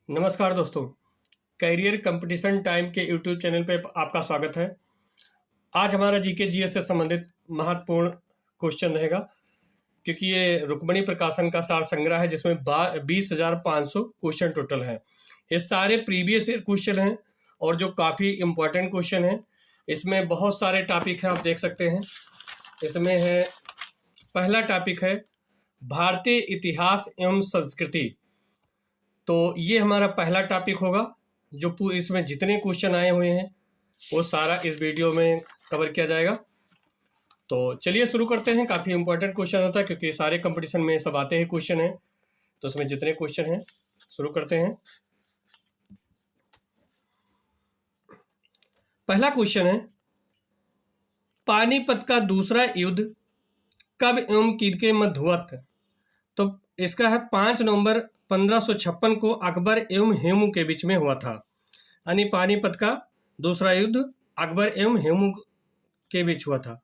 नमस्कार दोस्तों, career competition time के यूट्यूब चैनल पे आपका स्वागत है। आज हमारा जीके जीएस से संबंधित महत्वपूर्ण क्वेश्चन रहेगा, क्योंकि ये रुक्मणी प्रकाशन का सार संग्रह है जिसमें 20,500 क्वेश्चन टोटल है। ये सारे प्रीवियस ईयर क्वेश्चन हैं और जो काफ़ी इम्पोर्टेंट क्वेश्चन हैं। इसमें बहुत सारे टॉपिक हैं, आप देख सकते हैं। इसमें है, पहला टॉपिक है भारतीय इतिहास एवं संस्कृति। तो ये हमारा पहला टॉपिक होगा। जो इसमें जितने क्वेश्चन आए हुए हैं वो सारा इस वीडियो में कवर किया जाएगा। तो चलिए शुरू करते हैं। काफ़ी इंपॉर्टेंट क्वेश्चन होता है क्योंकि सारे कंपटीशन में सब आते हैं क्वेश्चन हैं। तो उसमें जितने क्वेश्चन हैं शुरू करते हैं। पहला क्वेश्चन है, पानीपत का दूसरा युद्ध कब एवं किनके मध्य हुआ था? तो इसका है 5 नवंबर 1556 को अकबर एवं हेमू के बीच में हुआ था। यानी पानीपत का दूसरा युद्ध अकबर एवं हेमू के बीच हुआ था।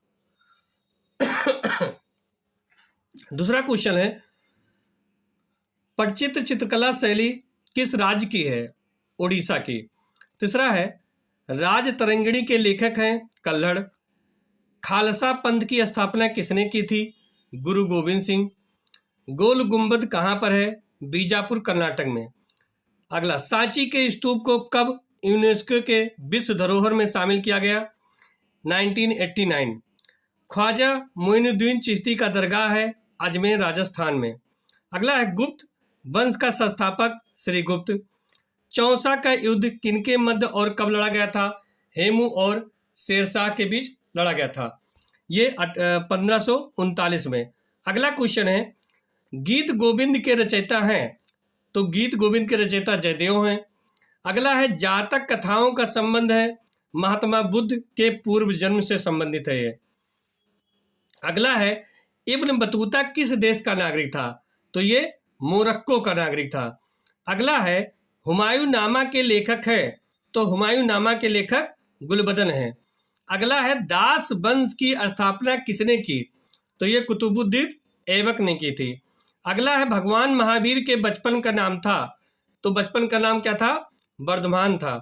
दूसरा क्वेश्चन है, पटचित्र चित्रकला शैली किस राज्य की है? उड़ीसा की। तीसरा है, राज तरंगिणी के लेखक हैं कल्हड़। खालसा पंथ की स्थापना किसने की थी? गुरु गोविंद सिंह। गोल गुंबद कहाँ पर है? बीजापुर कर्नाटक में। अगला, सांची के स्तूप को कब यूनेस्को के विश्व धरोहर में शामिल किया गया? 1989। ख्वाजा मोइनुद्दीन चिश्ती का दरगाह है अजमेर राजस्थान में। अगला है, गुप्त वंश का संस्थापक श्री गुप्त। चौसा का युद्ध किनके मध्य और कब लड़ा गया था? हेमू और शेरशाह के बीच लड़ा गया था, ये 1539 में। अगला क्वेश्चन है, गीत गोविंद के रचयिता हैं? तो गीत गोविंद के रचयिता जयदेव हैं। अगला है, जातक कथाओं का संबंध है महात्मा बुद्ध के पूर्व जन्म से संबंधित है ये। अगला है, इब्न बतूता किस देश का नागरिक था? तो ये मोरक्को का नागरिक था। अगला है, हुमायूं नामा के लेखक है? तो हुमायूं नामा के लेखक गुलबदन हैं। अगला है, दास वंश की स्थापना किसने की? तो ये कुतुबुद्दीन ऐबक ने की थी। अगला है, भगवान महावीर के बचपन का नाम था? तो बचपन का नाम क्या था? वर्धमान था।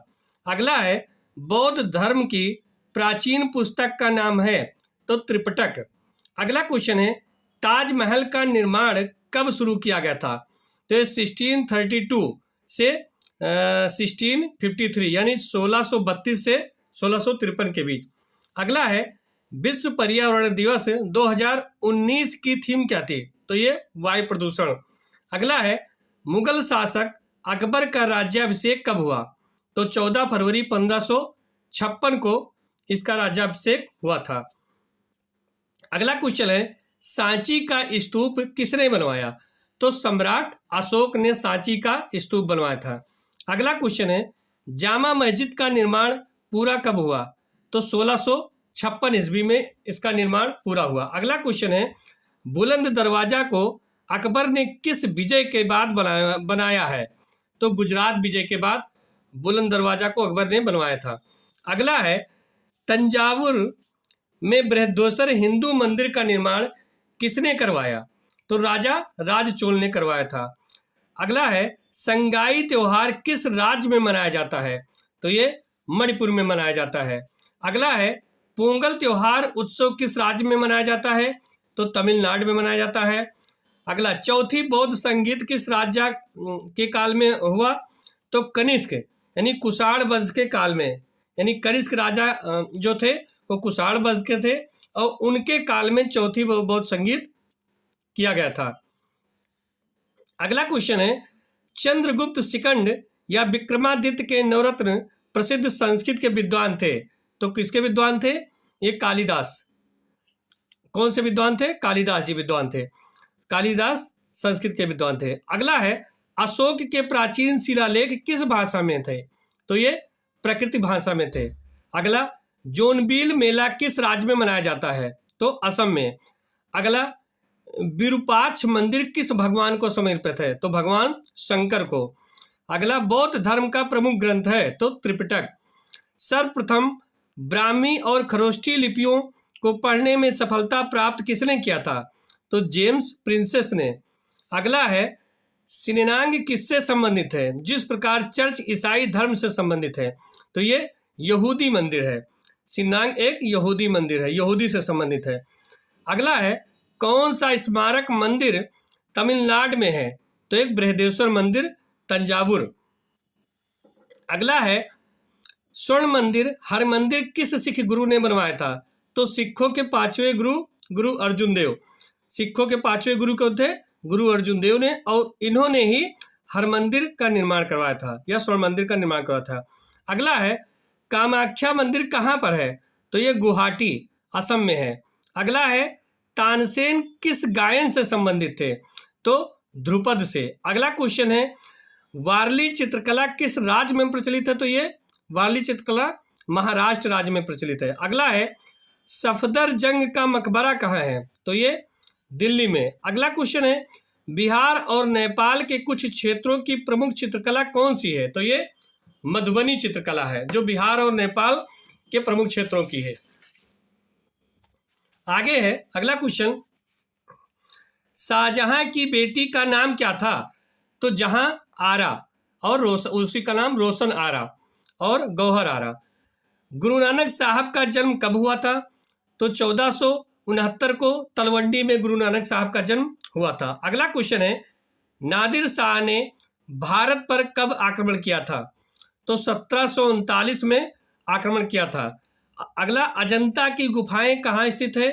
अगला है, बौद्ध धर्म की प्राचीन पुस्तक का नाम है? तो त्रिपिटक। अगला क्वेश्चन है, ताजमहल का निर्माण कब शुरू किया गया था? तो 1632 से 1653, यानी 1632 से 1653 के बीच। अगला है, विश्व पर्यावरण दिवस 2019 की थीम क्या थी? तो ये वायु प्रदूषण। अगला है, मुगल शासक अकबर का राज्याभिषेक कब हुआ? तो 14 फरवरी 1556 को इसका राज्याभिषेक हुआ था। अगला क्वेश्चन है, सांची का स्तूप किसने बनवाया? तो सम्राट अशोक ने सांची का स्तूप बनवाया था। अगला क्वेश्चन है, जामा मस्जिद का निर्माण पूरा कब हुआ? तो 1656 ईस्वी में इसका निर्माण पूरा हुआ। अगला क्वेश्चन है, बुलंद दरवाजा को अकबर ने किस विजय के बाद बनाया है? तो गुजरात विजय के बाद बुलंद दरवाजा को अकबर ने बनवाया था। अगला है, तंजावुर में बृहदेश्वर हिंदू मंदिर का निर्माण किसने करवाया? तो राजा राजचोल ने करवाया था। अगला है, संगाई त्योहार किस राज्य में मनाया जाता है? तो ये मणिपुर में मनाया जाता है। अगला है, पोंगल त्योहार उत्सव किस राज्य में मनाया जाता है? तो तमिलनाडु में मनाया जाता है। अगला, चौथी बौद्ध संगीत किस राज्य के काल में हुआ? तो कनिष्क, यानी कुषाण वंश के काल में। यानी कनिष्क राजा जो थे वो कुषाण वंश के थे और उनके काल में चौथी बौद्ध संगीत किया गया था। अगला क्वेश्चन है, चंद्रगुप्त शिखंड या विक्रमादित्य के नवरत्न प्रसिद्ध संस्कृत के विद्वान थे? तो किसके विद्वान थे? ये कालिदास। कौन से विद्वान थे? कालिदास जी विद्वान थे। कालिदास संस्कृत के विद्वान थे। अगला है, अशोक के प्राचीन शिलालेख किस भाषा में थे? तो ये प्रकृति भाषा में थे। अगला, जोनबिल मेला किस राज्य में मनाया जाता है? तो असम में। अगला, विरूपाक्ष मंदिर किस भगवान को समर्पित है? तो भगवान शंकर को। अगला, बौद्ध धर्म का प्रमुख ग्रंथ है? तो त्रिपिटक। सर्वप्रथम ब्राह्मी और खरोष्ठी लिपियों को पढ़ने में सफलता प्राप्त किसने किया था? तो जेम्स प्रिंसेस ने। अगला है, सिनेनांग किससे संबंधित है? जिस प्रकार चर्च ईसाई धर्म से संबंधित है, तो ये यहूदी मंदिर है। सिनेनांग एक यहूदी मंदिर है, यहूदी से संबंधित है। अगला है, कौन सा स्मारक मंदिर तमिलनाडु में है? तो एक बृहदेश्वर मंदिर, तंजावुर। अगला है, स्वर्ण मंदिर हरमंदिर किस सिख गुरु ने बनवाया था? तो सिखों के पांचवें गुरु, गुरु अर्जुन देव। सिखों के पांचवें गुरु कौन थे? गुरु अर्जुन देव ने, और इन्होंने ही हरमंदिर का निर्माण करवाया था, या स्वर्ण मंदिर का निर्माण करवाया था। अगला है, कामाख्या मंदिर कहाँ पर है? तो ये गुवाहाटी, असम में है। अगला है, तानसेन किस गायन से संबंधित थे? तो ध्रुपद से। अगला क्वेश्चन है, वारली चित्रकला किस राज्य में प्रचलित है? तो ये वारली चित्रकला महाराष्ट्र राज्य में प्रचलित है। अगला है, सफदरजंग का मकबरा कहाँ है? तो ये दिल्ली में। अगला क्वेश्चन है, बिहार और नेपाल के कुछ क्षेत्रों की प्रमुख चित्रकला कौन सी है? तो ये मधुबनी चित्रकला है, जो बिहार और नेपाल के प्रमुख क्षेत्रों की है। आगे है अगला क्वेश्चन, शाहजहां की बेटी का नाम क्या था? तो जहां आरा, और उसी का नाम रोशन आरा और गौहर आरा। गुरु नानक साहब का जन्म कब हुआ था? तो 1469 को तलवंडी में गुरु नानक साहब का जन्म हुआ था। अगला क्वेश्चन है, नादिर शाह ने भारत पर कब आक्रमण किया था? तो 1739 में आक्रमण किया था। अगला, अजंता की गुफाएं कहाँ स्थित है?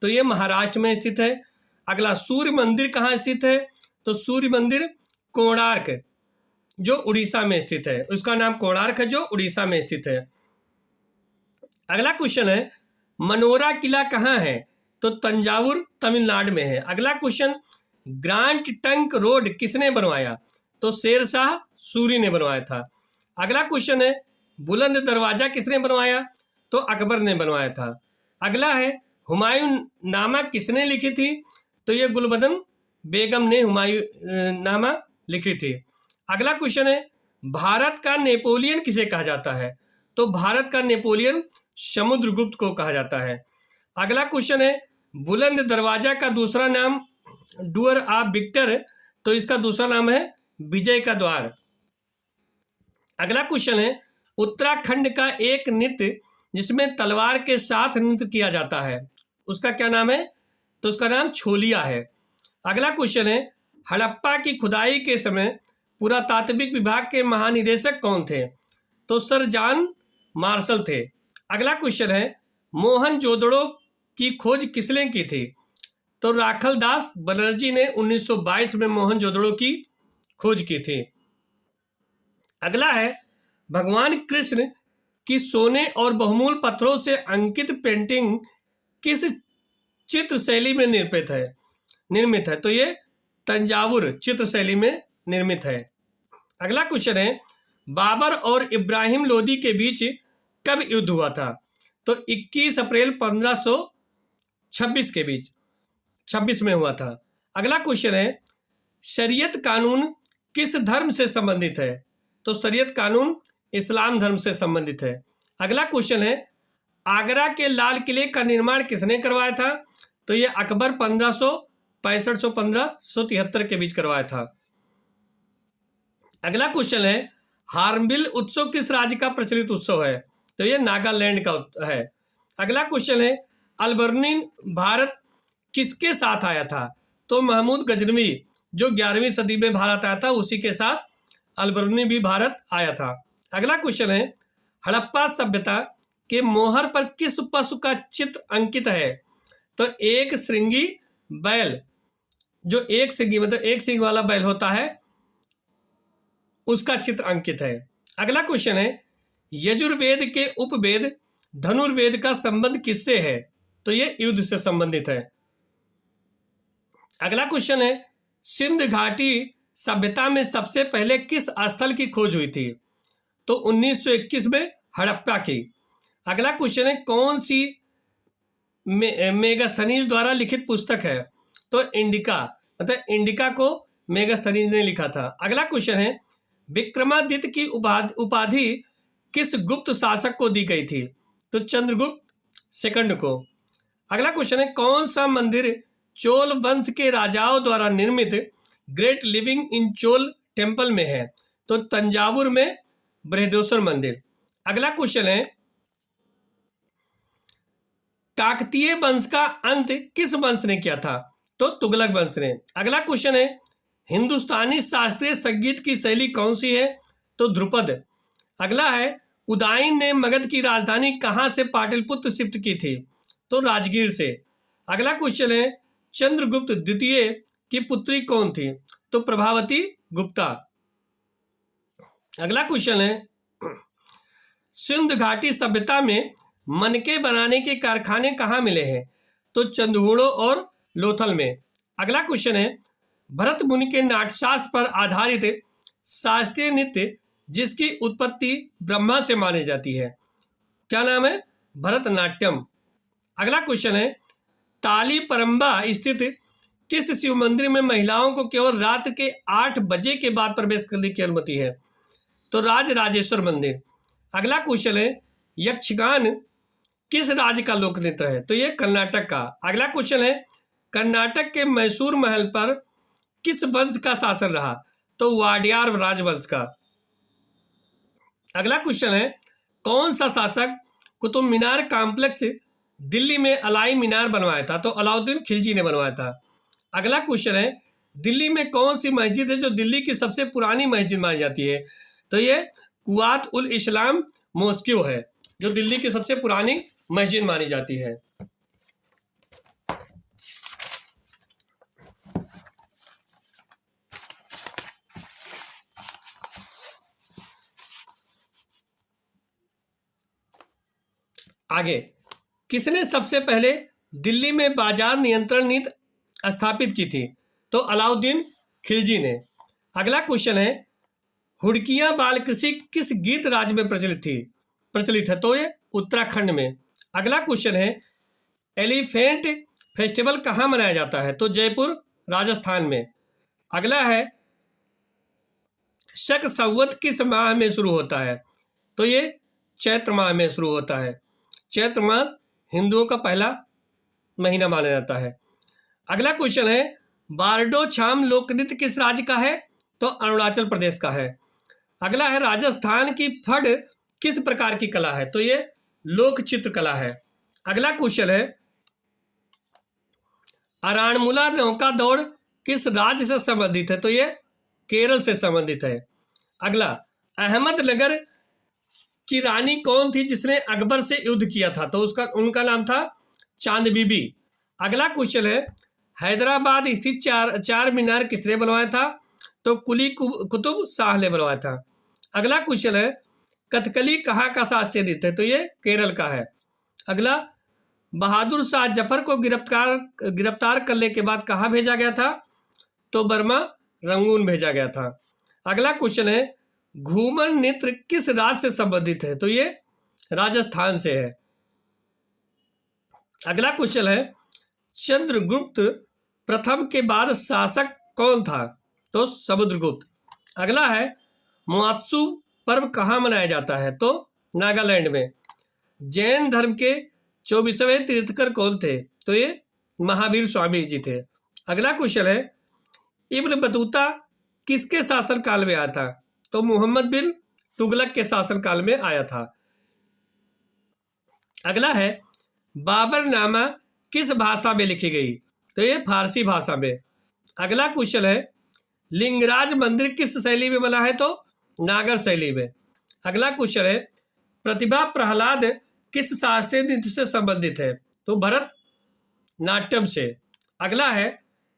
तो ये महाराष्ट्र में स्थित है। अगला, सूर्य मंदिर कहाँ स्थित है? तो सूर्य मंदिर कोणार्क, जो उड़ीसा में स्थित है, उसका नाम कोणार्क है, जो उड़ीसा में स्थित है। अगला क्वेश्चन है, मनोरा किला कहाँ है? तो तंजावुर, तमिलनाडु में है। अगला क्वेश्चन, ग्रांट टंक रोड किसने बनवाया? तो शेरशाह सूरी ने बनवाया था। अगला क्वेश्चन है, बुलंद दरवाजा किसने बनवाया? तो अकबर ने बनवाया था। अगला है, हुमायूं नामा किसने लिखी थी? तो ये गुलबदन बेगम ने हुमायूं नामा लिखी थी। अगला क्वेश्चन है, भारत का नेपोलियन किसे कहा जाता है? तो भारत का नेपोलियन समुद्रगुप्त को कहा जाता है। अगला क्वेश्चन है, बुलंद दरवाजा का दूसरा नाम डुअर ऑफ विक्टर, तो इसका दूसरा नाम है विजय का द्वार। अगला क्वेश्चन है, उत्तराखंड का एक नृत्य जिसमें तलवार के साथ नृत्य किया जाता है, उसका क्या नाम है? तो उसका नाम छोलिया है। अगला क्वेश्चन है, हड़प्पा की खुदाई के समय पुरातात्विक विभाग के महानिदेशक कौन थे? तो सर जॉन मार्शल थे। अगला क्वेश्चन है, मोहनजोदड़ो की खोज किसने की थी? तो राखल दास बनर्जी ने 1922 में मोहनजोदड़ो की खोज की थी। अगला है, भगवान कृष्ण की सोने और बहुमूल्य पत्थरों से अंकित पेंटिंग किस चित्र शैली में निर्मित है? तो ये तंजावुर चित्र शैली में निर्मित है। अगला क्वेश्चन है, बाबर और इब्राहिम लोदी के बीच कब युद्ध हुआ था? तो 21 अप्रैल 1526 के बीच 26 में हुआ था। अगला क्वेश्चन है, शरीयत कानून किस धर्म से संबंधित है? तो शरीयत कानून इस्लाम धर्म से संबंधित है। अगला क्वेश्चन है, आगरा के लाल किले का निर्माण किसने करवाया था? तो ये अकबर 1565 से 1573 के बीच करवाया था। अगला क्वेश्चन है, हार्नबिल उत्सव किस राज्य का प्रचलित उत्सव है? तो ये नागालैंड का है। अगला क्वेश्चन है, अलबर्नी भारत किसके साथ आया था? तो महमूद गजनवी, जो 11वीं सदी में भारत आया था, उसी के साथ अलबर्नी भी भारत आया था। अगला क्वेश्चन है, हड़प्पा सभ्यता के मोहर पर किस पशु का चित्र अंकित है? तो एक श्रृंगी बैल, जो एक श्रृंगी मतलब एक सिंग वाला बैल होता है, उसका चित्र अंकित है। अगला क्वेश्चन है, यजुर्वेद के उपवेद धनुर्वेद का संबंध किससे है? तो ये युद्ध से संबंधित है। अगला क्वेश्चन है, सिंध घाटी सभ्यता में सबसे पहले किस स्थल की खोज हुई थी? तो 1921 में हड़प्पा की। अगला क्वेश्चन है, कौन सी मेगास्थनीज द्वारा लिखित पुस्तक है? तो इंडिका, मतलब इंडिका को मेगास्थनीज ने लिखा था। अगला क्वेश्चन है, विक्रमादित्य की उपाधि किस गुप्त शासक को दी गई थी? तो चंद्रगुप्त सेकंड को। अगला क्वेश्चन है, कौन सा मंदिर चोल वंश के राजाओं द्वारा निर्मित great living in Chola temple में है? तो तंजावुर में बृहदेश्वर मंदिर। अगला क्वेश्चन है, काकतीय वंश का अंत किस वंश ने किया था? तो तुगलक वंश ने। अगला क्वेश्चन है, हिंदुस्तानी शास्त्रीय संगीत की शैली कौन सी है? तो ध्रुपद। अगला है, उदयन ने मगध की राजधानी कहां से पाटलिपुत्र शिफ्ट की थी? तो राजगीर से। अगला क्वेश्चन है, चंद्रगुप्त द्वितीय की पुत्री कौन थी? तो प्रभावती गुप्ता। अगला क्वेश्चन है, सिंधु घाटी सभ्यता में मनके बनाने के कारखाने कहाँ मिले हैं? तो चंदगुड़ो और लोथल में। अगला क्वेश्चन है, भरत मुनि के नाट्यशास्त्र पर आधारित शास्त्रीय नृत्य जिसकी उत्पत्ति ब्रह्मा से मानी जाती है, क्या नाम है? भरतनाट्यम। अगला क्वेश्चन है, ताली परंबा स्थित किस शिव मंदिर में महिलाओं को केवल रात के 8 बजे के बाद प्रवेश करने की अनुमति है? तो राजराजेश्वर मंदिर। अगला क्वेश्चन है, यक्षगान किस राज्य का लोक नृत्य है? तो ये कर्नाटक का। अगला क्वेश्चन है, कर्नाटक के मैसूर महल पर किस वंश का शासन रहा? तो वाडियार राजवंश का। अगला क्वेश्चन है, कौन सा शासक कुतुब मीनार कॉम्प्लेक्स दिल्ली में अलाई मीनार बनवाया था? तो अलाउद्दीन खिलजी ने बनवाया था। अगला क्वेश्चन है, दिल्ली में कौन सी मस्जिद है जो दिल्ली की सबसे पुरानी मस्जिद मानी जाती है? तो ये कुआत उल इस्लाम मॉस्क्यू है, जो दिल्ली की सबसे पुरानी मस्जिद मानी जाती है। आगे, किसने सबसे पहले दिल्ली में बाजार नियंत्रण नीति स्थापित की थी? तो अलाउद्दीन खिलजी ने। अगला क्वेश्चन है, हुड़कियां बाल कृषि किस गीत राज्य में प्रचलित है? तो ये उत्तराखंड में। अगला क्वेश्चन है, एलिफेंट फेस्टिवल कहाँ मनाया जाता है? तो जयपुर राजस्थान में। अगला है, शक संवत किस माह में शुरू होता है? तो ये चैत्र माह में शुरू होता है। चैत्र माह हिंदुओं का पहला महीना माना जाता है। अगला क्वेश्चन है, बारडो छाम लोक नृत्य किस राज्य का है? तो अरुणाचल प्रदेश का है। अगला है, राजस्थान की फड़ किस प्रकार की कला है? तो ये लोक चित्र कला है। अगला क्वेश्चन है, अराणमुला नौका दौड़ किस राज्य से संबंधित है? तो ये केरल से संबंधित है। अगला, अहमदनगर की रानी कौन थी जिसने अकबर से युद्ध किया था? तो उनका नाम था चांद बीबी। अगला क्वेश्चन है, हैदराबाद स्थित चार मीनार किसने बनवाया था? तो कुली कुतुब शाह ने बनवाया था। अगला क्वेश्चन है, कथकली कहाँ का शास्त्रीय नृत्य है? तो ये केरल का है। अगला, बहादुर शाह जफर को गिरफ्तार करने के बाद कहाँ भेजा गया था? तो बर्मा रंगून भेजा गया था। अगला क्वेश्चन है, घूमर नृत्य किस राज्य से संबंधित है? तो ये राजस्थान से है। अगला क्वेश्चन है, चंद्रगुप्त प्रथम के बाद शासक कौन था? तो समुद्रगुप्त। अगला है, मुआत्सु पर्व कहाँ मनाया जाता है? तो नागालैंड में। जैन धर्म के 24वें तीर्थकर कौन थे? तो ये महावीर स्वामी जी थे। अगला क्वेश्चन है, इब्न बतूता किसके शासनकाल में आया था? तो मोहम्मद बिन तुगलक के शासनकाल में आया था। अगला है, बाबरनामा किस भाषा में लिखी गई? तो ये फारसी भाषा में। अगला क्वेश्चन है, लिंगराज मंदिर किस शैली में बना है? तो नागर शैली में। अगला क्वेश्चन है, प्रतिभा प्रहलाद किस शास्त्रीय नृत्य से संबंधित है? तो भरत नाट्यम से। अगला है,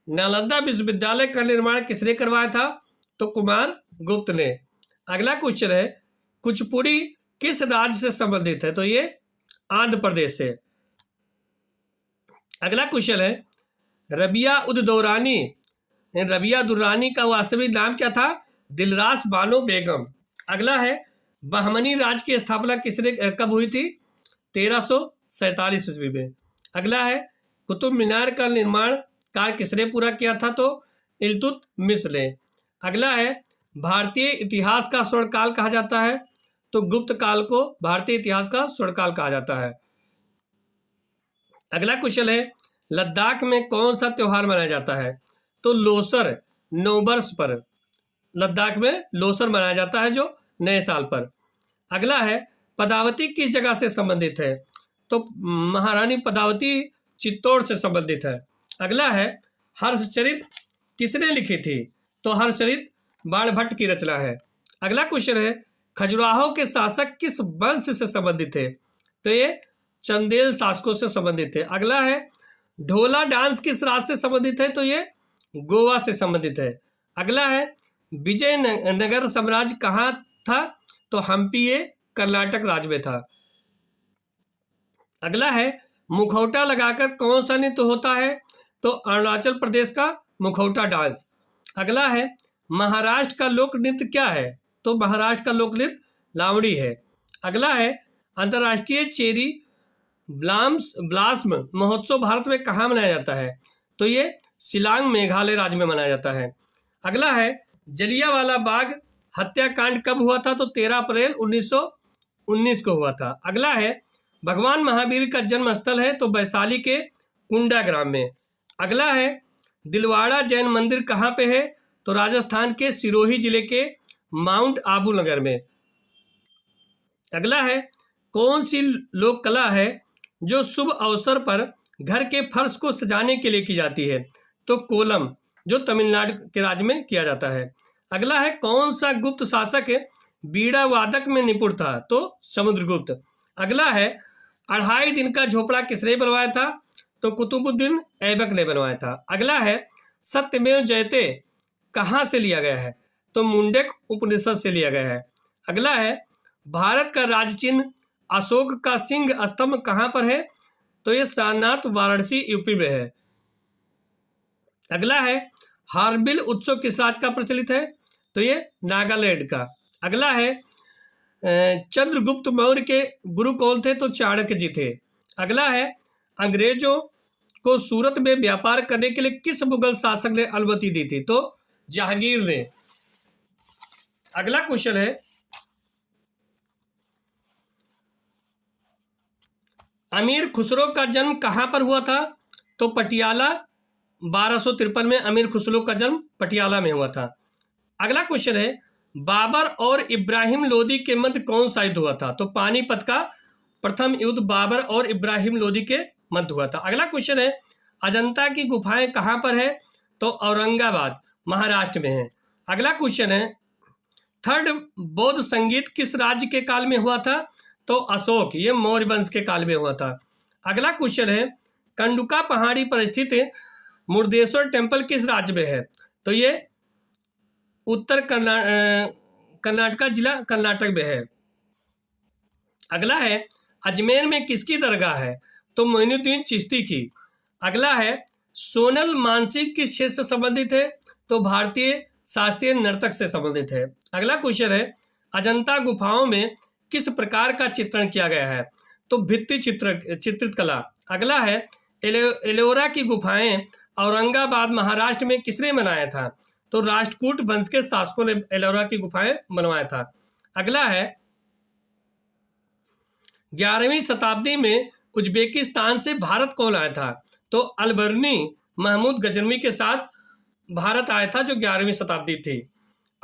नालंदा विश्वविद्यालय का निर्माण किसने करवाया था? तो कुमार गुप्त ने। अगला क्वेश्चन है, कुचिपुड़ी किस राज्य से संबंधित है? तो ये आंध्र प्रदेश से। अगला क्वेश्चन है, रबिया उद दौरानी रबिया दुर्रानी का वास्तविक नाम क्या था? दिलरास बानो बेगम। अगला है, बहमनी राज्य की स्थापना कब हुई थी? 1347 ईस्वी में। अगला है, कुतुब मीनार का निर्माण कार्य किसने पूरा किया था? तो इल्तुतमिश ने। अगला है, भारतीय इतिहास का स्वर्णकाल कहा जाता है? तो गुप्त काल को भारतीय इतिहास का स्वर्णकाल कहा जाता है। अगला क्वेश्चन है, लद्दाख में कौन सा त्योहार मनाया जाता है? तो लोसर नववर्ष पर, लद्दाख में लोसर मनाया जाता है जो नए साल पर। अगला है पदावती किस जगह से संबंधित है? तो महारानी पदावती चित्तौड़ से संबंधित है। अगला है हर्षचरित किसने लिखी थी? तो हर्षचरित बाणभट्ट की रचना है। अगला क्वेश्चन है खजुराहो के शासक किस वंश से संबंधित है? तो ये चंदेल शासकों से संबंधित है। अगला है ढोला डांस किस राज्य से संबंधित है? तो ये गोवा से संबंधित है। अगला है विजयनगर साम्राज्य कहाँ था? तो हम्पी ये कर्नाटक राज्य में था। अगला है मुखौटा लगाकर कौन सा नृत्य होता है? तो अरुणाचल प्रदेश का मुखौटा डांस। अगला है महाराष्ट्र का लोक नृत्य क्या है? तो महाराष्ट्र का लोक नृत्य लावणी है। अगला है अंतर्राष्ट्रीय चेरी ब्लास्म महोत्सव भारत में कहाँ मनाया जाता है? तो ये शिलांग मेघालय राज्य में मनाया जाता है। अगला है जलियांवाला बाग हत्याकांड कब हुआ था? तो 13 अप्रैल 1919 को हुआ था। अगला है भगवान महावीर का जन्म स्थल है? तो वैशाली के कुंडा ग्राम में। अगला है दिलवाड़ा जैन मंदिर कहाँ पे है? तो राजस्थान के सिरोही जिले के माउंट आबू नगर में। अगला है कौन सी लोक कला है जो शुभ अवसर पर घर के फर्श को सजाने के लिए की जाती है? तो कोलम, जो तमिलनाडु के राज्य में किया जाता है। अगला है कौन सा गुप्त शासक बीड़ा वादक में निपुण था? तो समुद्रगुप्त। अगला है 2.5 दिन का झोपड़ा किसने बनवाया था? तो कुतुबुद्दीन ऐबक ने बनवाया था। अगला है सत्यमेव जयते कहाँ से लिया गया है? तो मुंडक उपनिषद से लिया गया है। अगला है भारत का राज चिन्ह अशोक का सिंह स्तंभ कहाँ पर है? तो ये सारनाथ वाराणसी यूपी में है। अगला है हार्नबिल उत्सव किस राज्य का प्रचलित है? तो ये नागालैंड का। अगला है चंद्रगुप्त मौर्य के गुरु कौन थे? तो चाणक्य जी थे। अगला है अंग्रेजों को सूरत में व्यापार करने के लिए किस मुगल शासक ने अनुमति दी थी? तो जहांगीर ने। अगला क्वेश्चन है अमीर खुसरो का जन्म कहां पर हुआ था? तो पटियाला 1253 में अमीर खुसरो का जन्म पटियाला में हुआ था। अगला क्वेश्चन है बाबर और इब्राहिम लोदी के मध्य कौन सा युद्ध हुआ था? तो पानीपत का प्रथम युद्ध बाबर और इब्राहिम लोदी के मध्य हुआ था। अगला क्वेश्चन है अजंता की गुफाएं कहां पर है? तो औरंगाबाद महाराष्ट्र में है। अगला क्वेश्चन है थर्ड बौद्ध संगीत किस राज्य के काल में हुआ था? तो अशोक, ये मौर्य वंश के काल में हुआ था। अगला क्वेश्चन है कंडुका पहाड़ी पर स्थित मुर्देश्वर टेम्पल किस राज्य में है? तो ये उत्तर कर्नाटका जिला कर्नाटक में है। अगला है अजमेर में किसकी दरगाह है? तो मोइनुद्दीन चिश्ती की। अगला है सोनल मानसिक किस क्षेत्र से संबंधित है? तो भारतीय शास्त्रीय नर्तक से संबंधित है। अगला क्वेश्चन है अजंता गुफाओं में किस प्रकार का चित्रण किया गया है? तो भित्ति चित्रित कला। अगला है एलोरा की गुफाएं औरंगाबाद महाराष्ट्र में किसने बनाया था? तो राष्ट्रकूट वंश के शासकों ने एलोरा की गुफाएं बनवाया था। अगला है 11वीं शताब्दी में उज्बेकिस्तान से भारत कौन आया था? तो अलबर्नी महमूद गजनवी के साथ भारत आया था जो 11वीं शताब्दी थी।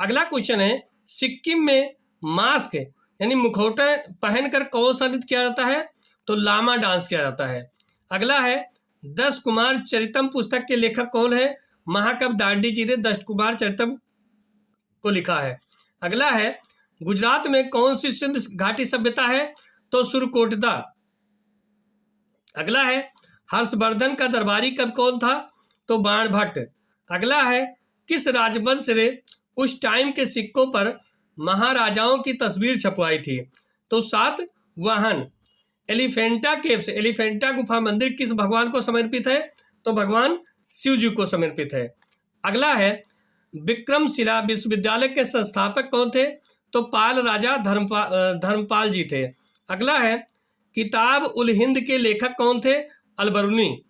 अगला क्वेश्चन है सिक्किम में मास्क यानी मुखौटा पहनकर कौन सा नृत्य किया जाता है? तो लामा डांस किया जाता है। अगला है 10 कुमार चरितम पुस्तक के लेखक कौन है? महाकवि दांडी जी ने 10 कुमार चरितम को लिखा है। अगला है गुजरात में कौन सी सिंधु घाटी सभ्यता है? तो सुरकोटदा। अगला है हर्षवर्धन का दरबारी कवि कौन था? तो बाणभट्ट। अगला है किस राजवंश ने उस टाइम के सिक्कों पर महाराजाओं की तस्वीर छपवाई थी? तो सातवाहन। एलिफेंटा केव्स, एलिफेंटा गुफा मंदिर किस भगवान को समर्पित है? तो भगवान शिव जी को समर्पित है। अगला है विक्रमशिला विश्वविद्यालय के संस्थापक कौन थे? तो पाल राजा धर्मपाल जी थे। अगला है किताब उल हिंद के लेखक कौन थे? अलबरूनी।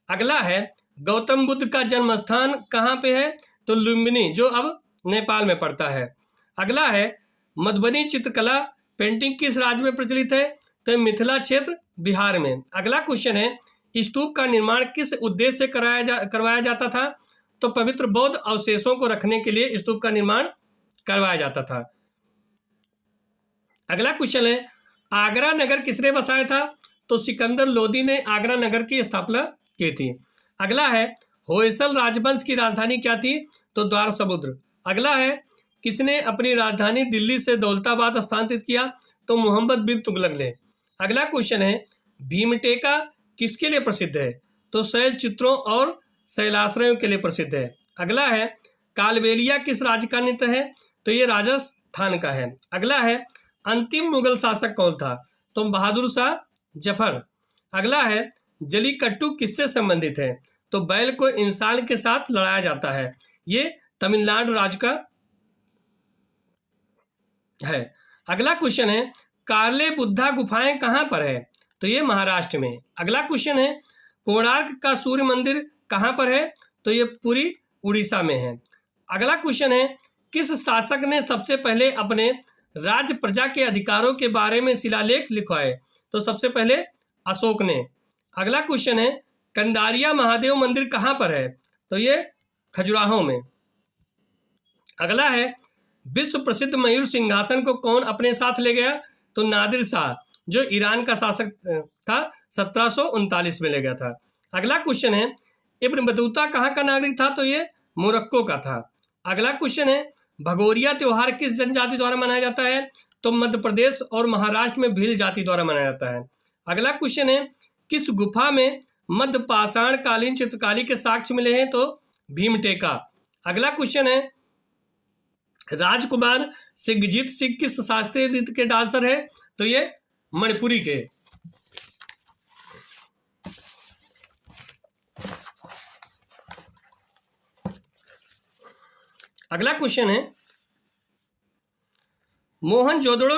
अगला है गौतम बुद्ध का जन्म स्थान कहाँ पे है? तो लुम्बिनी, जो अब नेपाल में पड़ता है। अगला है मधुबनी चित्रकला पेंटिंग किस राज्य में प्रचलित है? तो मिथिला क्षेत्र बिहार में। अगला क्वेश्चन है स्तूप का निर्माण किस उद्देश्य से करवाया जाता था? तो पवित्र बौद्ध अवशेषों को रखने के लिए स्तूप का निर्माण करवाया जाता था। अगला क्वेश्चन है, आगरा नगर किसने बसाया था? तो सिकंदर लोदी ने आगरा नगर की स्थापना की थी। अगला है, होयसल राजवंश की राजधानी क्या थी? तो द्वार समुद्र। अगला है, किसने अपनी राजधानी दिल्ली से दौलताबाद स्थानांतरित किया? तो मोहम्मद बिन तुगलक ने। अगला क्वेश्चन है, भीमटेका किसके लिए प्रसिद्ध है? तो शैल चित्रों और शैलाश्रयों के लिए प्रसिद्ध है। अगला है, कालबेलिया किस राज्य का नृत्य है? तो ये राजस्थान का है। अगला है, अंतिम मुगल शासक कौन था? तो बहादुर शाह जफर। अगला है, जलीकट्टू किससे संबंधित है? तो बैल को इंसान के साथ लड़ाया जाता है। ये तमिलनाडु राज्य का है। अगला क्वेश्चन है, कार्ले बुद्धा गुफाएं कहां पर है? तो ये महाराष्ट्र में। अगला क्वेश्चन है, कोणार्क का सूर्य मंदिर कहां पर है? तो ये पूरी उड़ीसा में है। अगला क्वेश्चन है, किस शासक ने सबसे पहले अपने राज्य प्रजा के अधिकारों के बारे में शिलालेख लिखवाए? तो सबसे पहले अशोक ने। अगला क्वेश्चन है, कंदारिया महादेव मंदिर कहां पर है? तो ये खजुराहो में। अगला है, विश्व प्रसिद्ध मयूर सिंहासन को कौन अपने साथ ले गया? तो नादिर शाह, जो ईरान का शासक था, 1739 में ले गया था। अगला क्वेश्चन है, इब्न बतूता कहाँ का नागरिक था? तो ये मोरक्को का था। अगला क्वेश्चन है, भगोरिया त्योहार किस जनजाति द्वारा मनाया जाता है? तो मध्य प्रदेश और महाराष्ट्र में भील जाति द्वारा मनाया जाता है। अगला क्वेश्चन है, किस गुफा में मध्य पाषाण कालीन चित्रकारी के साक्ष्य मिले हैं? तो भीमटेका। अगला क्वेश्चन है, राजकुमार सिंहजीत सिंह किस शास्त्रीय नृत्य के डांसर है? तो ये मणिपुरी के। अगला क्वेश्चन है, मोहनजोदड़ो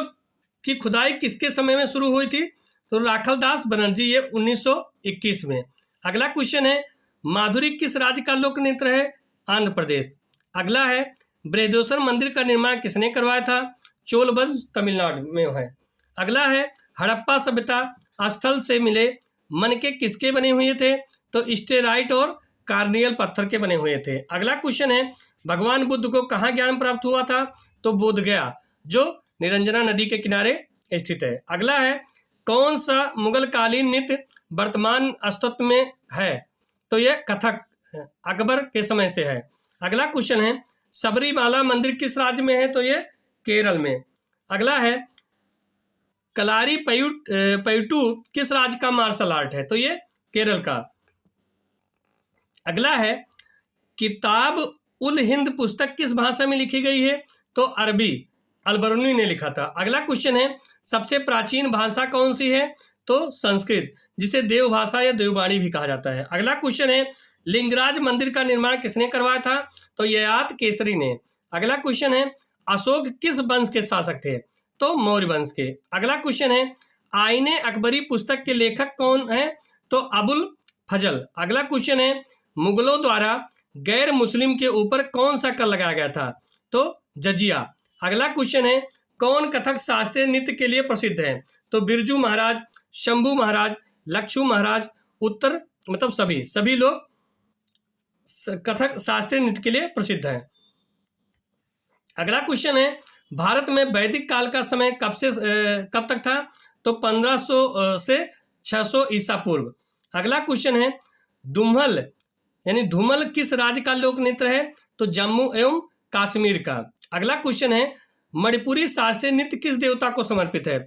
की खुदाई किसके समय में शुरू हुई थी? तो राखलदास बनर्जी, ये 1921 में। अगला क्वेश्चन है, माधुरी किस राज्य का लोक नृत्य है? आंध्र प्रदेश। अगला है, बृहदेश्वर मंदिर का निर्माण किसने करवाया था? चोल वंश, तमिलनाडु में है। अगला है, हड़प्पा सभ्यता स्थल से मिले मनके किसके बने हुए थे? तो स्टेराइट और कार्नियल पत्थर के बने हुए थे। अगला क्वेश्चन है, भगवान बुद्ध को कहाँ ज्ञान प्राप्त हुआ था? तो बोध गया, जो निरंजना नदी के किनारे स्थित है। अगला है, कौन सा मुगल कालीन नृत्य वर्तमान अस्तित्व में है? तो यह कथक अकबर के समय से है। अगला क्वेश्चन है, सबरीमाला मंदिर किस राज्य में है? तो ये केरल में। अगला है, कलारी पयटू किस राज्य का मार्शल आर्ट है? तो ये केरल का। अगला है, किताब उल हिंद पुस्तक किस भाषा में लिखी गई है? तो अरबी, अलबरूनी ने लिखा था। अगला क्वेश्चन है, सबसे प्राचीन भाषा कौन सी है? तो संस्कृत, जिसे देव भाषा या देववाणी भी कहा जाता है। अगला क्वेश्चन है, लिंगराज मंदिर का निर्माण किसने करवाया था? तो ययाति केसरी ने। अगला क्वेश्चन है, अशोक किस वंश के शासक थे? तो मौर्य वंश के। अगला क्वेश्चन है, आईने अकबरी पुस्तक के लेखक कौन है? तो अबुल फजल। अगला क्वेश्चन है, मुगलों द्वारा गैर मुस्लिम के ऊपर कौन सा कर लगाया गया था? तो जजिया। अगला क्वेश्चन है, कौन कथक शास्त्रीय नृत्य के लिए प्रसिद्ध है? तो बिरजू महाराज, शंभू महाराज, लक्ष्मू महाराज, उत्तर मतलब सभी लोग कथक शास्त्रीय नृत्य के लिए प्रसिद्ध है। अगला क्वेश्चन है, भारत में वैदिक काल का समय कब तक था? तो 1500 से 600 ईसा पूर्व। अगला क्वेश्चन है, धूमल यानी धूमल किस राज्य का लोक नृत्य है? तो जम्मू एवं कश्मीर का। अगला क्वेश्चन है, मणिपुरी शास्त्रीय नृत्य किस देवता को समर्पित है?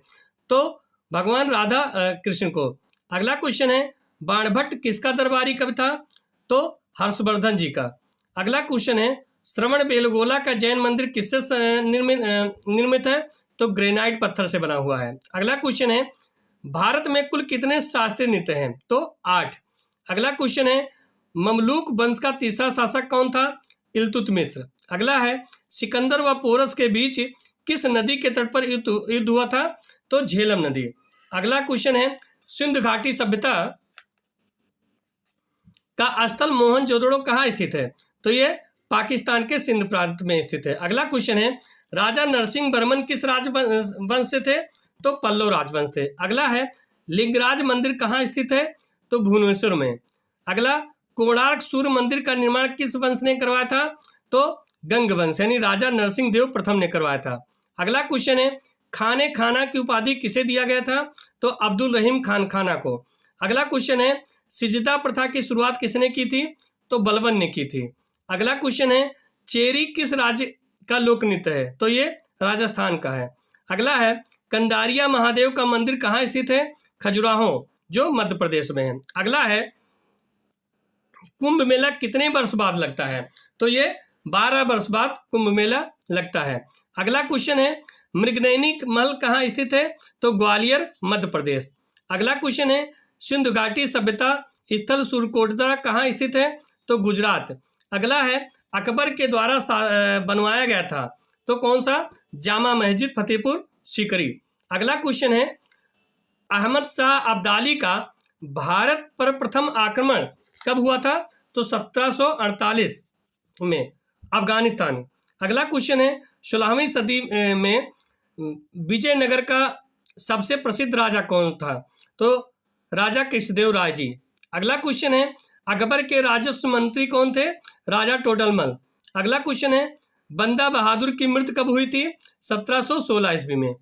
तो भगवान राधा कृष्ण को। अगला क्वेश्चन है, बाणभट्ट किसका दरबारी कवि था? तो हर्षवर्धन जी का। अगला क्वेश्चन है, श्रवण बेलगोला का जैन मंदिर किससे निर्मित है? तो ग्रेनाइट पत्थर से बना हुआ है। अगला क्वेश्चन है, भारत में कुल कितने शास्त्रीय नृत्य हैं? तो 8। अगला क्वेश्चन है, ममलूक वंश का तीसरा शासक कौन था? इल्तुतमिश। अगला है, सिकंदर व पोरस के बीच किस नदी के तट पर युद्ध हुआ था? तो झेलम नदी। अगला क्वेश्चन है, सिंधु घाटी सभ्यता का स्थल मोहनजोदड़ो कहाँ स्थित है? तो ये पाकिस्तान के सिंध प्रांत में स्थित है। अगला क्वेश्चन है, राजा नरसिंह वर्मन किस राजवंश से थे? तो पल्लव राजवंश थे। अगला है, लिंगराज मंदिर कहाँ स्थित है? तो भुवनेश्वर में। अगला, कोणार्क सूर्य मंदिर का निर्माण किस वंश ने करवाया था? तो गंग वंश यानी राजा नरसिंह देव प्रथम ने करवाया था। अगला क्वेश्चन है, खाने खाना की उपाधि किसे दिया गया था? तो अब्दुल रहीम खान खाना को। अगला क्वेश्चन है, सिजदा प्रथा की शुरुआत किसने की थी? तो बलबन ने की थी। अगला क्वेश्चन है, चेरी किस राज्य का लोक नृत्य है? तो ये राजस्थान का है। अगला है, कंदारिया महादेव का मंदिर कहाँ स्थित है? खजुराहो, जो मध्य प्रदेश में है। अगला है, कुंभ मेला कितने वर्ष बाद लगता है? तो ये 12 वर्ष बाद कुंभ मेला लगता है। अगला क्वेश्चन है, मृगनयनी महल कहाँ स्थित है? तो ग्वालियर मध्य प्रदेश। अगला क्वेश्चन है, सिंधु घाटी सभ्यता स्थल सुरकोटद्वारा कहाँ स्थित है? तो गुजरात। अगला है, अकबर के द्वारा बनवाया गया था तो कौन सा? जामा मस्जिद फतेहपुर सीकरी। अगला क्वेश्चन है, अहमद शाह अब्दाली का भारत पर प्रथम आक्रमण कब हुआ था? तो 1748 में अफगानिस्तान। अगला क्वेश्चन है, 16वीं सदी में विजयनगर का सबसे प्रसिद्ध राजा कौन था? तो राजा कृष्णदेव राय जी। अगला क्वेश्चन है, अकबर के राजस्व मंत्री कौन थे? राजा टोडरमल। अगला क्वेश्चन है, बंदा बहादुर की मृत्यु कब हुई थी? 1716 ईस्वी में।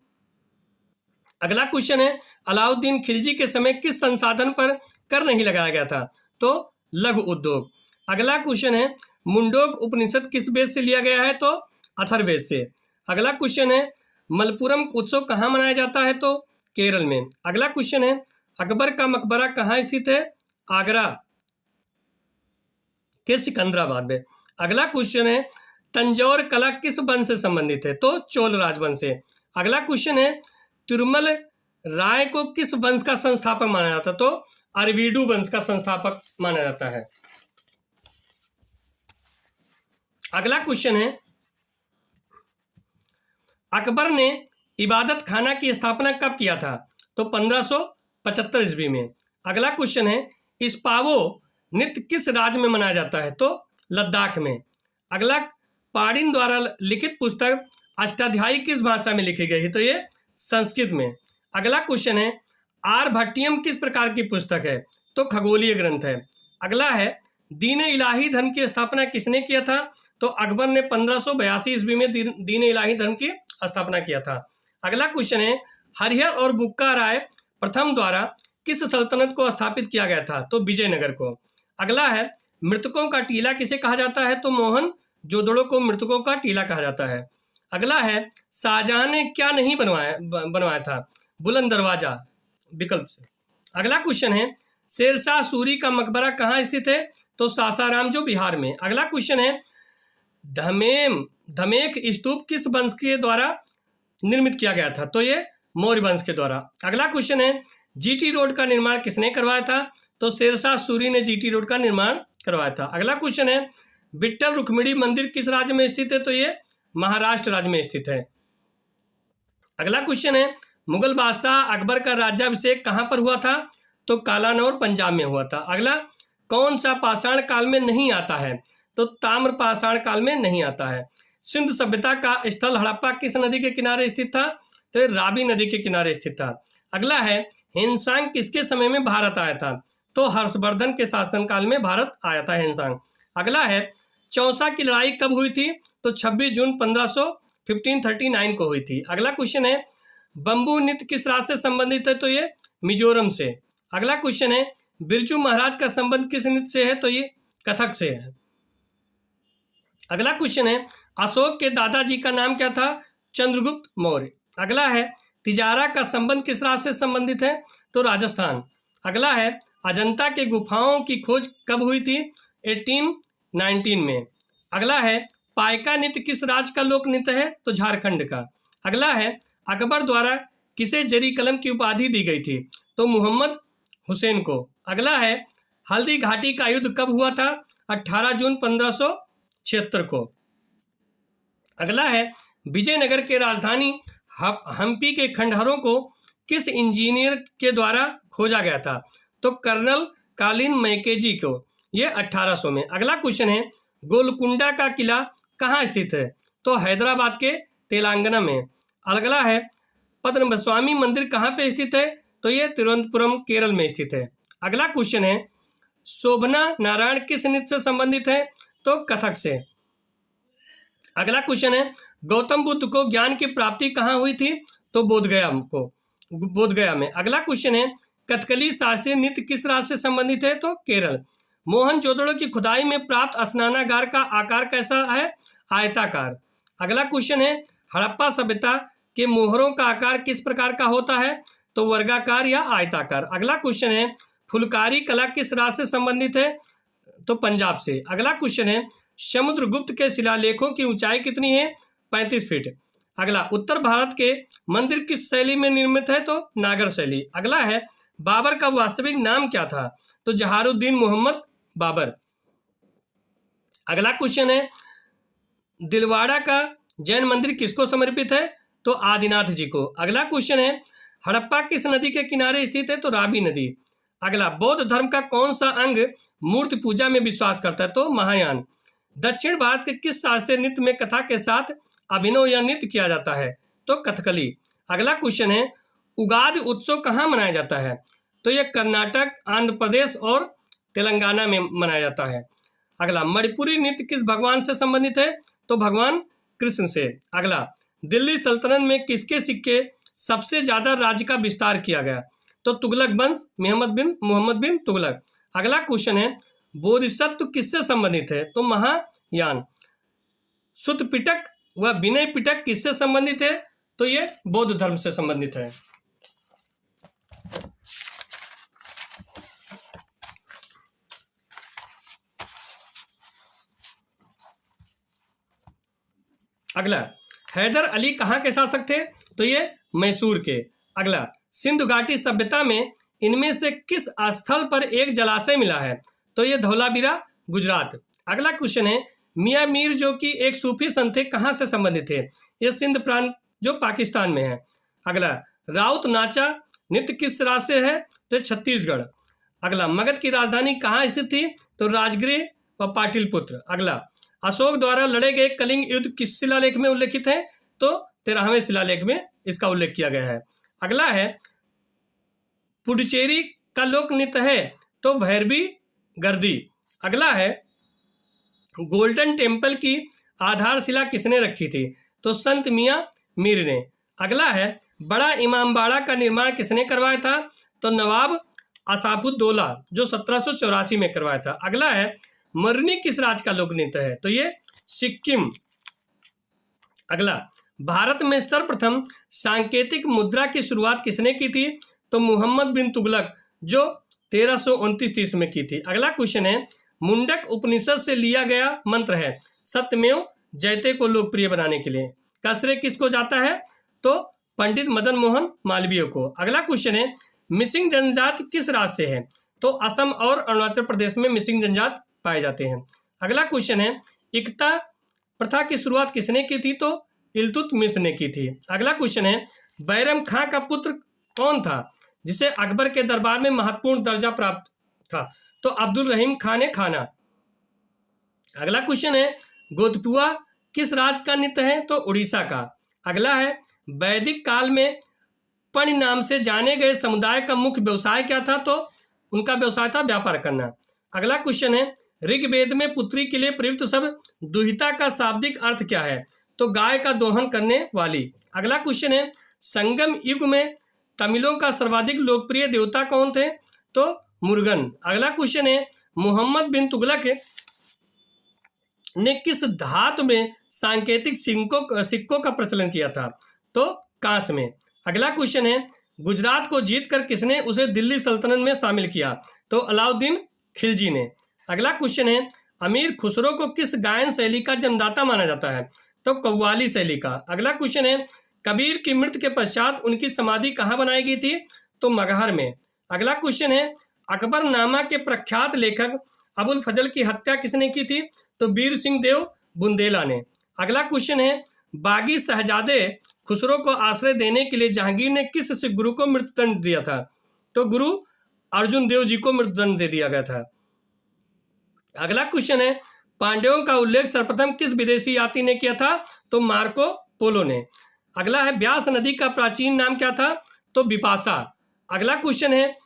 अगला क्वेश्चन है, अलाउद्दीन खिलजी के समय किस संसाधन पर कर नहीं लगाया गया था? तो लघु उद्योग। अगला क्वेश्चन है, मुंडोक उपनिषद किस वेद से लिया गया है? तो अथर्ववेद से। अगला क्वेश्चन है, मलपुरम उत्सव कहाँ मनाया जाता है? तो केरल में। अगला क्वेश्चन है, अकबर का मकबरा कहाँ स्थित है? आगरा के सिकंदराबाद में। अगला क्वेश्चन है, तंजौर कला किस वंश से संबंधित है? तो चोल राजवंश से। अगला क्वेश्चन है, तिरुमल राय को किस वंश का संस्थापक माना जाता है? तो अरविडू वंश का संस्थापक माना जाता है। अगला क्वेश्चन है, अकबर ने इबादत खाना की स्थापना कब किया था? तो 1575 ईस्वी में। अगला क्वेश्चन है, इस्पावो नृत्य किस राज्य में मनाया जाता है? तो लद्दाख में। अगला, पाणिनि द्वारा लिखित पुस्तक अष्टाध्यायी किस भाषा में लिखी गई है? तो ये संस्कृत में। अगला क्वेश्चन है, आर्यभट्टियम किस प्रकार की पुस्तक है? तो खगोलीय ग्रंथ है। अगला है, दीन इलाही धर्म की स्थापना किसने किया था? तो अकबर ने 1582 ईस्वी में दीन इलाही धर्म की स्थापना किया था। अगला क्वेश्चन है, हरिहर और बुक्का राय प्रथम द्वारा किस सल्तनत को स्थापित किया गया था? तो विजयनगर को। अगला है, मृतकों का टीला किसे कहा जाता है? तो मोहन जोदड़ो को मृतकों का टीला कहा जाता है। अगला है, शाहजहां ने क्या नहीं बनवाया था? बुलंद दरवाजा विकल्प से। अगला क्वेश्चन है, शेरशाह सूरी का मकबरा कहाँ स्थित है? तो सासाराम, जो बिहार में। अगला क्वेश्चन है, धमेख स्तूप किस वंश के द्वारा निर्मित किया गया था? तो ये मौर्य वंश के द्वारा। अगला क्वेश्चन है, जीटी रोड का निर्माण किसने करवाया था? तो शेरशाह सूरी ने जीटी रोड का निर्माण करवाया था। अगला क्वेश्चन है, विट्ठल रुक्मिणी मंदिर किस राज्य में स्थित है? तो ये महाराष्ट्र राज्य में स्थित है। अगला क्वेश्चन है, मुगल बादशाह अकबर का राज्याभिषेक कहाँ पर हुआ था? तो कालानौर पंजाब में हुआ था। अगला, कौन सा पाषाण काल में नहीं आता है? तो ताम्र पाषाण काल में नहीं आता है। सिंधु सभ्यता का स्थल हड़प्पा किस नदी के किनारे स्थित था? तो रावी नदी के किनारे स्थित था। अगला है, हिंसांग किसके समय में भारत आया था? तो हर्षवर्धन के शासनकाल में भारत आया था हिंसांग। अगला है, चौसा की लड़ाई कब हुई थी? तो 26 जून 1539 को हुई थी। अगला क्वेश्चन है, बंबू नृत्य किस राज्य से संबंधित है? तो ये मिजोरम से। अगला क्वेश्चन है, बिरजू महाराज का संबंध किस नृत्य से है? तो ये कथक से है। अगला क्वेश्चन है, अशोक के दादाजी का नाम क्या था? चंद्रगुप्त मौर्य। अगला है, तिजारा का संबंध किस राज्य से संबंधित है? तो राजस्थान। अगला है, अजंता के गुफाओं की खोज कब हुई थी? 1819 में। अगला है, पायका नृत्य किस राज्य का लोक नृत्य है? तो झारखंड का। अगला है, अकबर द्वारा किसे जरी कलम की उपाधि दी गई थी? तो मोहम्मद हुसैन को। अगला है, हल्दी घाटी का युद्ध कब हुआ था? 18 जून 1576 को। अगला है, विजयनगर के राजधानी हम्पी के खंडहरों को किस इंजीनियर के द्वारा खोजा गया था? तो कर्नल कालिन मैकेजी को। ये 1800 में। अगला क्वेश्चन है, गोलकुंडा का किला कहाँ स्थित है? तो हैदराबाद के तेलंगाना में। अगला है, पद्मस्वामी मंदिर कहाँ पे स्थित है? तो ये तिरुवनंतपुरम केरल में स्थित है। अगला क्वेश्चन है, शोभना नारायण किस नृत्य से संबंधित है? तो कथक से। अगला क्वेश्चन है, गौतम बुद्ध को ज्ञान की प्राप्ति कहाँ हुई थी? तो बोधगया में। अगला क्वेश्चन है, कथकली शास्त्रीय नृत्य किस राज्य से संबंधित है? तो केरल। मोहनजोदड़ो की खुदाई में प्राप्त स्नानागार का आकार कैसा है? आयताकार। अगला क्वेश्चन है, हड़प्पा सभ्यता के मोहरों का आकार किस प्रकार का होता है? तो वर्गाकार या आयताकार। अगला क्वेश्चन है, फुलकारी कला किस राज्य से संबंधित है? तो पंजाब से। अगला क्वेश्चन है, समुद्रगुप्त के शिलालेखों की ऊंचाई कितनी है? 35 फीट। अगला, उत्तर भारत के मंदिर किस शैली में निर्मित है? तो नागर शैली। अगला है, बाबर का वास्तविक नाम क्या था? तो जहारुद्दीन मोहम्मद बाबर। अगला क्वेश्चन है, दिलवाड़ा का जैन मंदिर किसको समर्पित है? तो आदिनाथ जी को। अगला क्वेश्चन है, हड़प्पा किस नदी के किनारे स्थित है? तो रावी नदी। अगला, बौद्ध धर्म का कौन सा अंग मूर्ति पूजा में विश्वास करता है? तो महायान। दक्षिण भारत के किस शास्त्रीय नृत्य में कथा के साथ अभिनव या नृत्य किया जाता है? तो कथकली। अगला क्वेश्चन है, उगादि उत्सव कहाँ मनाया जाता है? तो यह कर्नाटक, आंध्र प्रदेश और तेलंगाना में मनाया जाता है। अगला, मणिपुरी नृत्य किस भगवान से संबंधित है? तो भगवान कृष्ण से। अगला, दिल्ली सल्तनत में किसके सिक्के सबसे ज्यादा राज्य का विस्तार किया गया? तो तुगलक वंश, मोहम्मद बिन तुगलक। अगला क्वेश्चन है, बोधिसत्व किससे संबंधित है? तो महायान। सुत्त पिटक व विनय पिटक किससे संबंधित है? तो ये बौद्ध धर्म से संबंधित है। अगला, हैदर अली कहाँ के शासक थे? तो ये मैसूर के। अगला, सिंधु घाटी सभ्यता में इनमें से किस स्थल पर एक जलाशय मिला है? तो ये धौलावीरा, गुजरात। अगला क्वेश्चन है, मियाँ मीर जो कि एक सूफी संत थे, कहाँ से संबंधित थे? ये सिंध प्रांत जो पाकिस्तान में है। अगला, राउत नाचा नृत्य किस राज्य से है? तो छत्तीसगढ़। अगला, मगध की राजधानी कहाँ स्थित थी? तो राजगृह व पाटिलपुत्र। अगला, अशोक द्वारा लड़े गए कलिंग युद्ध किस शिलालेख में उल्लेखित है? तो 13वें शिलालेख में इसका उल्लेख किया गया है। अगला है, पुडुचेरी का लोक नृत्य है? तो भैरवी गर्दी। अगला है, गोल्डन टेम्पल की आधारशिला किसने रखी थी? तो संत मियाँ मीर ने। अगला है, बड़ा इमामबाड़ा का निर्माण किसने करवाया था? तो नवाब असाफुद्दौला जो 1784 में करवाया था। अगला है, मरनी किस राज्य का लोक नृत्य है? तो ये सिक्किम। अगला, भारत में सर्वप्रथम सांकेतिक मुद्रा की शुरुआत किसने की थी? तो मोहम्मद बिन तुगलक जो 1329 में की थी। अगला क्वेश्चन है, मुंडक उपनिषद से लिया गया मंत्र है सत्यमेव जयते को लोकप्रिय बनाने के लिए, का श्रेय किसको जाता है? तो पंडित मदन मोहन मालवीय को। अगला क्वेश्चन है, मिसिंग जनजाति किस राज्य से है? तो असम और अरुणाचल प्रदेश में मिसिंग जनजाति पाए जाते हैं। अगला क्वेश्चन है, इकता प्रथा की शुरुआत किसने की थी? तो इल्तुतमिश ने की थी। अगला क्वेश्चन है, बैरम खां का पुत्र कौन था जिसे अकबर के दरबार में महत्वपूर्ण दर्जा प्राप्त था? तो अब्दुल रहीम खान खाना। अगला क्वेश्चन है, गोधपुआ किस राज्य का नृत्य है? तो उड़ीसा का। अगला है, वैदिक काल में पनि नाम से जाने गए समुदाय का मुख्य व्यवसाय क्या था? तो उनका व्यवसाय था व्यापार करना। अगला क्वेश्चन है, ऋग्वेद में पुत्री के लिए प्रयुक्त शब्द दुहिता का शाब्दिक अर्थ क्या है? तो गाय का दोहन करने वाली। अगला क्वेश्चन है, संगम युग में तमिलों का सर्वाधिक लोकप्रिय देवता कौन थे? तो मुर्गन। अगला क्वेश्चन है, मोहम्मद बिन तुगलक ने किस धातु में सांकेतिक सिक्कों का प्रचलन किया था? तो कांस में। अगला क्वेश्चन है, गुजरात को जीतकर किसने उसे दिल्ली सल्तनत में शामिल किया? तो अलाउद्दीन खिलजी ने। अगला क्वेश्चन है, अमीर खुसरो को किस गायन शैली का जन्मदाता माना जाता है? तो कव्वाली शैली का। अगला क्वेश्चन है, कबीर की मृत्यु के पश्चात उनकी समाधि कहाँ बनाई गई थी? तो मगहर में। अगला क्वेश्चन है, अकबरनामा के प्रख्यात लेखक अबुल फजल की हत्या किसने की थी? तो वीर सिंह देव बुंदेला ने। अगला क्वेश्चन है, बागी शहजादे खुसरो को आश्रय देने के लिए जहांगीर ने किस सिख गुरु को मृत्युदंड दिया था? तो गुरु अर्जुन देव जी को मृत्युदंड दे दिया गया था। अगला क्वेश्चन है, पांड्यों का उल्लेख सर्वप्रथम किस विदेशी यात्री ने किया था? तो मार्को पोलो ने। अगला है, ब्यास नदी का प्राचीन नाम क्या था? तो बिपाशा। अगला क्वेश्चन है,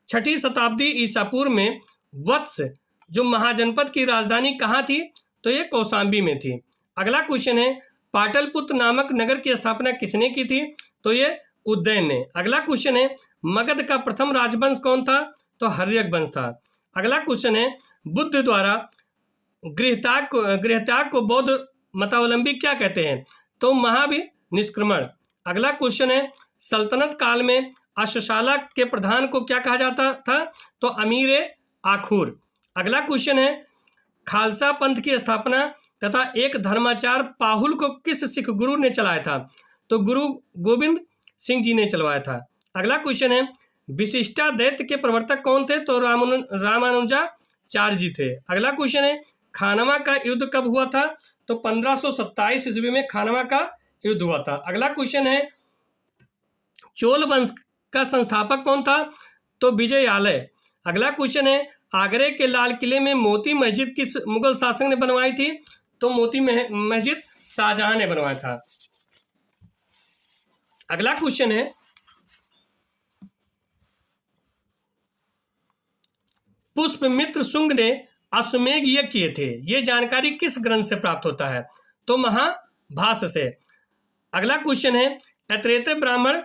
6ठी शताब्दी ईसा पूर्व में वत्स जो महाजनपद की राजधानी कहाँ थी? तो ये कौशाम्बी में थी। अगला क्वेश्चन है, पाटलिपुत्र नामक नगर की स्थापना किसने की थी? तो ये उदयन ने। अगला क्वेश्चन है, मगध का प्रथम राजवंश कौन था? तो हर्यक वंश था। अगला क्वेश्चन है, बुद्ध द्वारा गृहत्याग को बौद्ध मतावलंबी क्या कहते हैं? तो महाविनिष्क्रमण। अगला क्वेश्चन है, सल्तनत काल में अश्वशाला के प्रधान को क्या कहा जाता था? तो अमीर आखुर। अगला क्वेश्चन है, खालसा पंथ की स्थापना तथा एक धर्माचार पाहुल को किस सिख गुरु ने चलाया था? तो गुरु गोविंद सिंह जी ने चलवाया था। अगला क्वेश्चन है, विशिष्टाद्वैत के प्रवर्तक कौन थे? तो रामानुजाचार्य जी थे। अगला क्वेश्चन है, खानवा का युद्ध कब हुआ था? तो 1527 ईस्वी में खानवा का युद्ध हुआ था। अगला क्वेश्चन है, चोल वंश का संस्थापक कौन था? तो विजयालय। अगला क्वेश्चन है, आगरे के लाल किले में मोती मस्जिद किस मुगल शासक ने बनवाई थी? तो मोती मस्जिद शाहजहां ने बनवाया था। अगला क्वेश्चन है, पुष्पमित्र शुंग ने अश्वमेध यज्ञ किए थे, ये जानकारी किस ग्रंथ से प्राप्त होता है? तो महाभाष्य से। अगला क्वेश्चन है, ऐतरेय ब्राह्मण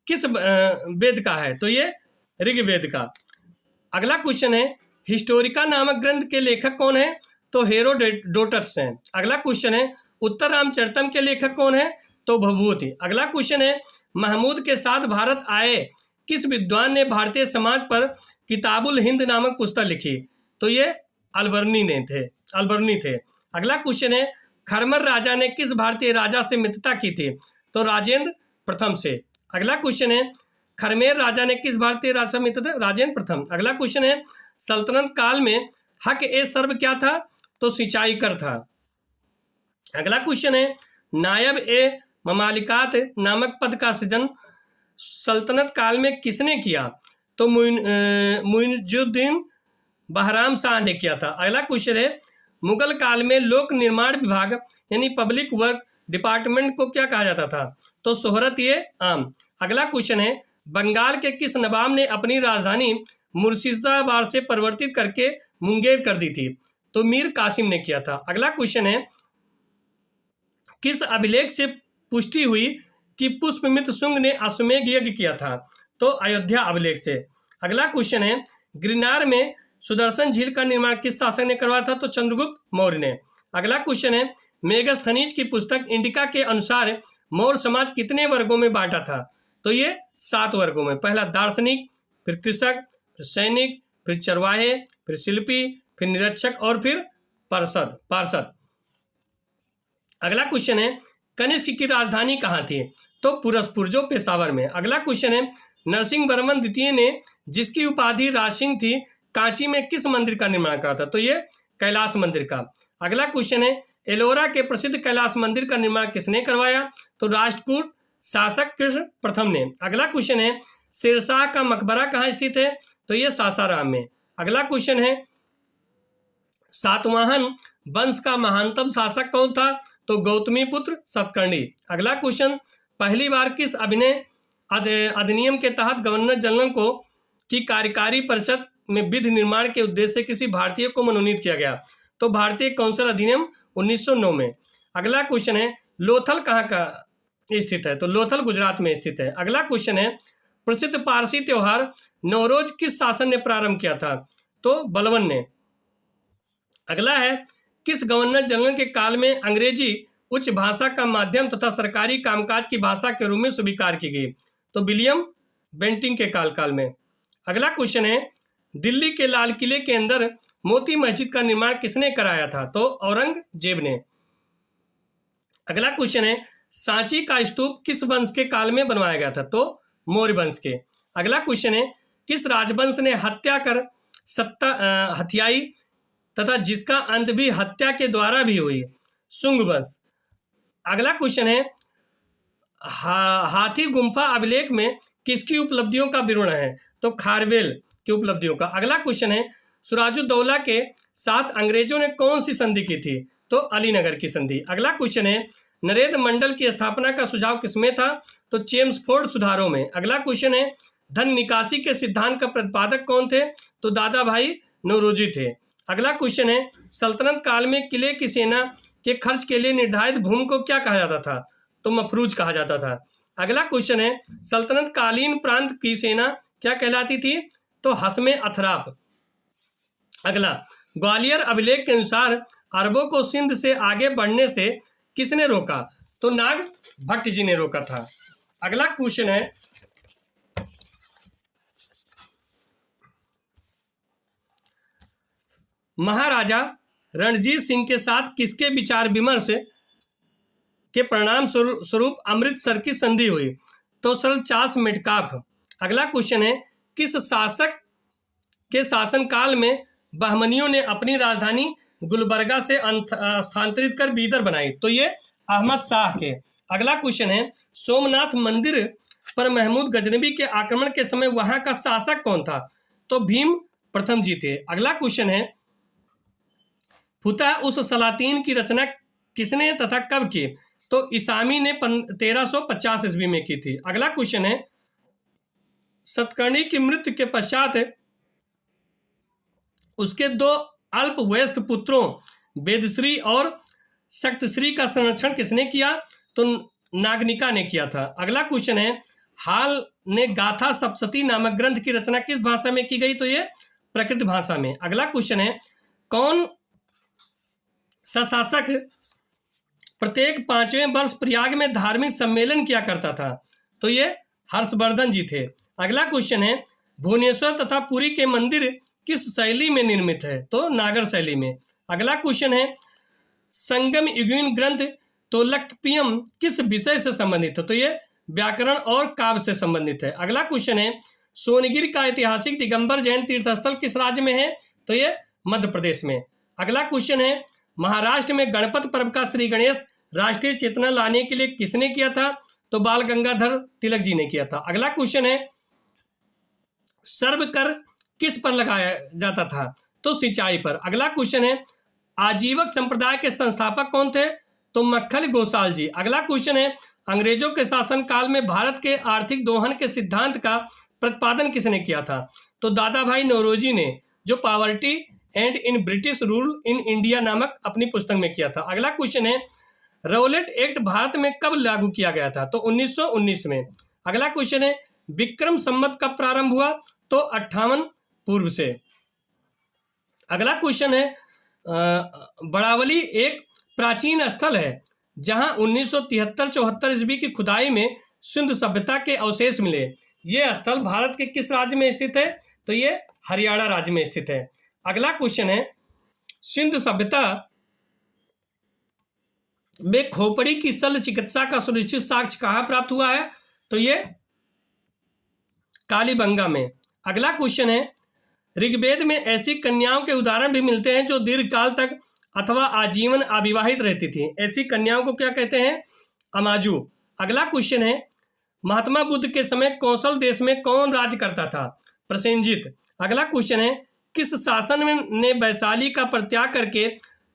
किस वेद का है? तो ये ऋग्वेद का। अगला क्वेश्चन है, हिस्टोरिका नामक ग्रंथ के लेखक कौन है? तो हेरोडोटस हैं। अगला क्वेश्चन है, उत्तर रामचरितम के लेखक कौन है? तो भभूति। अगला क्वेश्चन है, महमूद के साथ भारत आए किस विद्वान ने भारतीय समाज पर किताबुल हिंद नामक पुस्तक लिखी? तो ये अलबर्नी थे। अगला क्वेश्चन है, खरमर राजा ने किस भारतीय राजा से मित्रता की थी? तो राजेंद्र प्रथम से। अगला क्वेश्चन है, खरमेर राजा ने किस भारतीय राजा से मित्रता? राजेंद्र प्रथम। अगला क्वेश्चन है, सल्तनत काल में हक ए सर्व क्या था? तो सिंचाई कर था। अगला क्वेश्चन है, नायब ए ममालिकात नामक पद का सृजन सल्तनत काल में किसने किया? तो मुइनुद्दीन बहराम शाह ने किया था। अगला क्वेश्चन है, मुगल काल में लोक निर्माण विभाग यानी पब्लिक वर्क डिपार्टमेंट को क्या कहा जाता था? तो शोहरत ये आम। अगला क्वेश्चन है, बंगाल के किस नवाब ने अपनी राजधानी मुर्शिदाबाद से परिवर्तित करके मुंगेर कर दी थी? तो मीर कासिम ने किया था। अगला क्वेश्चन है, किस अभिलेख से पुष्टि हुई कि पुष्पमित्र शुंग ने अश्वमेध यज्ञ किया था? तो अयोध्या अभिलेख से। अगला क्वेश्चन है, गिरनार में सुदर्शन झील का निर्माण किस शासक ने करवाया था? तो चंद्रगुप्त मौर्य ने। अगला क्वेश्चन है, मेगस्थनीज की पुस्तक इंडिका के अनुसार मौर्य समाज कितने वर्गों में बांटा था? तो ये 7 वर्गों में। पहला दार्शनिक, फिर कृषक, फिर सैनिक, फिर चरवाहे, फिर शिल्पी, फिर निरीक्षक और फिर पार्षद। अगला क्वेश्चन है, कनिष्क की राजधानी कहाँ थी? तो पुरस्पुर जो पेशावर में। अगला क्वेश्चन है, नरसिंह वर्मन द्वितीय ने जिसकी उपाधि राजसिंह थी, कांची में किस मंदिर का निर्माण करा था? तो ये कैलाश मंदिर का। अगला क्वेश्चन है, एलोरा के प्रसिद्ध कैलाश मंदिर का निर्माण किसने करवाया? तो राष्ट्रकूट शासक कृष्ण प्रथम ने। अगला क्वेश्चन है, शेरशाह का मकबरा कहाँ स्थित है? तो ये सासाराम में। अगला क्वेश्चन है, सातवाहन वंश का महानतम शासक कौन था? तो गौतमी पुत्र सतकर्णी। अगला क्वेश्चन, पहली बार किस अधिनियम के तहत गवर्नर जनरल को की कार्यकारी परिषद में विधि निर्माण के उद्देश्य से किसी भारतीय को मनोनीत किया गया? तो भारतीय काउंसिल अधिनियम 1909 में। अगला क्वेश्चन है, लोथल कहाँ का स्थित है? तो लोथल गुजरात में स्थित है। अगला क्वेश्चन है, प्रसिद्ध पारसी त्योहार नवरोज किस शासन ने प्रारंभ किया था? तो बलबन ने। अगला है, किस गवर्नर जनरल के काल में अंग्रेजी उच्च भाषा का माध्यम तथा सरकारी कामकाज की भाषा के रूप में स्वीकार की गई? तो विलियम बेंटिंग के काल में। अगला क्वेश्चन है, दिल्ली के लाल किले के अंदर मोती मस्जिद का निर्माण किसने कराया था? तो औरंगजेब ने। अगला क्वेश्चन है, सांची का स्तूप किस वंश के काल में बनवाया गया था? तो मौर्य वंश के। अगला क्वेश्चन है, किस राजवंश ने हत्या कर सत्ता हत्याई तथा जिसका अंत भी हत्या के द्वारा भी हुई? शुंग वंश। अगला क्वेश्चन है, हाथी गुम्फा अभिलेख में किसकी उपलब्धियों का विवरण है? तो खारवेल की उपलब्धियों का। अगला क्वेश्चन है, सिराजुद्दौला के साथ अंग्रेजों ने कौन सी संधि की थी? तो अलीनगर की संधि। अगला क्वेश्चन है, नरेंद्र मंडल की स्थापना का सुझाव किसमें था? तो चेम्सफोर्ड सुधारों में। अगला क्वेश्चन है, धन निकासी के सिद्धांत का प्रतिपादक कौन थे? तो दादा भाई नौरोजी थे। अगला क्वेश्चन है, सल्तनत काल में किले की सेना के खर्च के लिए निर्धारित भूमि को क्या कहा जाता था? तो मफरूज कहा जाता था। अगला क्वेश्चन है, सल्तनत कालीन प्रांत की सेना क्या कहलाती थी? तो हस्मे अथराफ। अगला, ग्वालियर अभिलेख के अनुसार अरबों को सिंध से आगे बढ़ने से किसने रोका? तो नाग भट्ट जी ने रोका था। अगला क्वेश्चन है, महाराजा रणजीत सिंह के साथ किसके विचार विमर्श के परिणाम स्वरूप अमृतसर की संधि हुई? तो सर चार्ल्स मेटकाफ। अगला क्वेश्चन है, किस शासक के शासनकाल में बहमनियों ने अपनी राजधानी गुलबर्गा से स्थानांतरित कर बीदर बनाई? तो ये अहमद शाह के। अगला क्वेश्चन है, सोमनाथ मंदिर पर महमूद गजनबी के आक्रमण के समय वहां का शासक कौन था? तो भीम प्रथम जी थे। अगला क्वेश्चन है, फुतह उस सलातीन की रचना किसने तथा कब की? तो इसामी ने 1350 ईस्वी में की थी। अगला क्वेश्चन है, सतकर्णी की मृत्यु के पश्चात उसके दो अल्पवयस्क पुत्रों वेदश्री और शक्तश्री का संरक्षण किसने किया? तो नागनिका ने किया था। अगला क्वेश्चन है, हाल ने गाथा सप्तशती नामक ग्रंथ की रचना किस भाषा में की गई? तो ये प्राकृत भाषा में। अगला क्वेश्चन है, कौन सा शासक प्रत्येक 5वें वर्ष प्रयाग में धार्मिक सम्मेलन किया करता था? तो ये हर्षवर्धन जी थे। अगला क्वेश्चन है, भुवनेश्वर तथा पुरी के मंदिर किस शैली में निर्मित है? तो नागर शैली में। अगला क्वेश्चन है, संगम युगीन ग्रंथ तोलकपियम किस विषय से संबंधित है? तो ये व्याकरण और काव्य से संबंधित है। अगला क्वेश्चन है, सोनगिर का ऐतिहासिक दिगंबर जैन तीर्थस्थल किस राज्य में है? तो ये मध्य प्रदेश में। अगला क्वेश्चन है, महाराष्ट्र में गणपत पर्व का श्री गणेश राष्ट्रीय चेतना लाने के लिए किसने किया था? तो बाल गंगाधर तिलक जी ने किया था। अगला क्वेश्चन है, सर्व कर किस पर लगाया जाता था? तो सिंचाई पर। अगला क्वेश्चन है, आजीवक संप्रदाय के संस्थापक कौन थे? तो मक्खल गोसाल जी। अगला क्वेश्चन है, अंग्रेजों के शासन काल में भारत के आर्थिक दोहन के सिद्धांत का प्रतिपादन किसने किया था? तो दादा भाई नौरोजी ने, जो poverty and in British rule in India नामक अपनी पुस्तक में किया था। अगला क्वेश्चन है, रौलेट एक्ट भारत में कब लागू किया गया था? तो 1919 में। अगला क्वेश्चन है, विक्रम संवत कब प्रारंभ हुआ? तो 58 पूर्व से। अगला क्वेश्चन है, बड़ावली एक प्राचीन स्थल है जहां 1973-74 ईस्वी की खुदाई में सिंधु सभ्यता के अवशेष मिले। यह स्थल भारत के किस राज्य में स्थित है? तो ये हरियाणा राज्य में स्थित है। अगला क्वेश्चन है, सिंधु सभ्यता में खोपड़ी की शल्य चिकित्सा का सुनिश्चित साक्ष्य कहाँ प्राप्त हुआ है? तो ये कालीबंगा में। अगला क्वेश्चन है, ऋग्वेद में ऐसी कन्याओं के उदाहरण भी मिलते हैं जो दीर्घकाल तक अथवा आजीवन अविवाहित रहती थी। ऐसी कन्याओं को क्या कहते हैं? अमाजू। अगला क्वेश्चन है, महात्मा बुद्ध के समय कौशल देश में कौन राज्य करता था? प्रसेनजित। अगला क्वेश्चन है, किस शासन ने वैशाली का परित्याग करके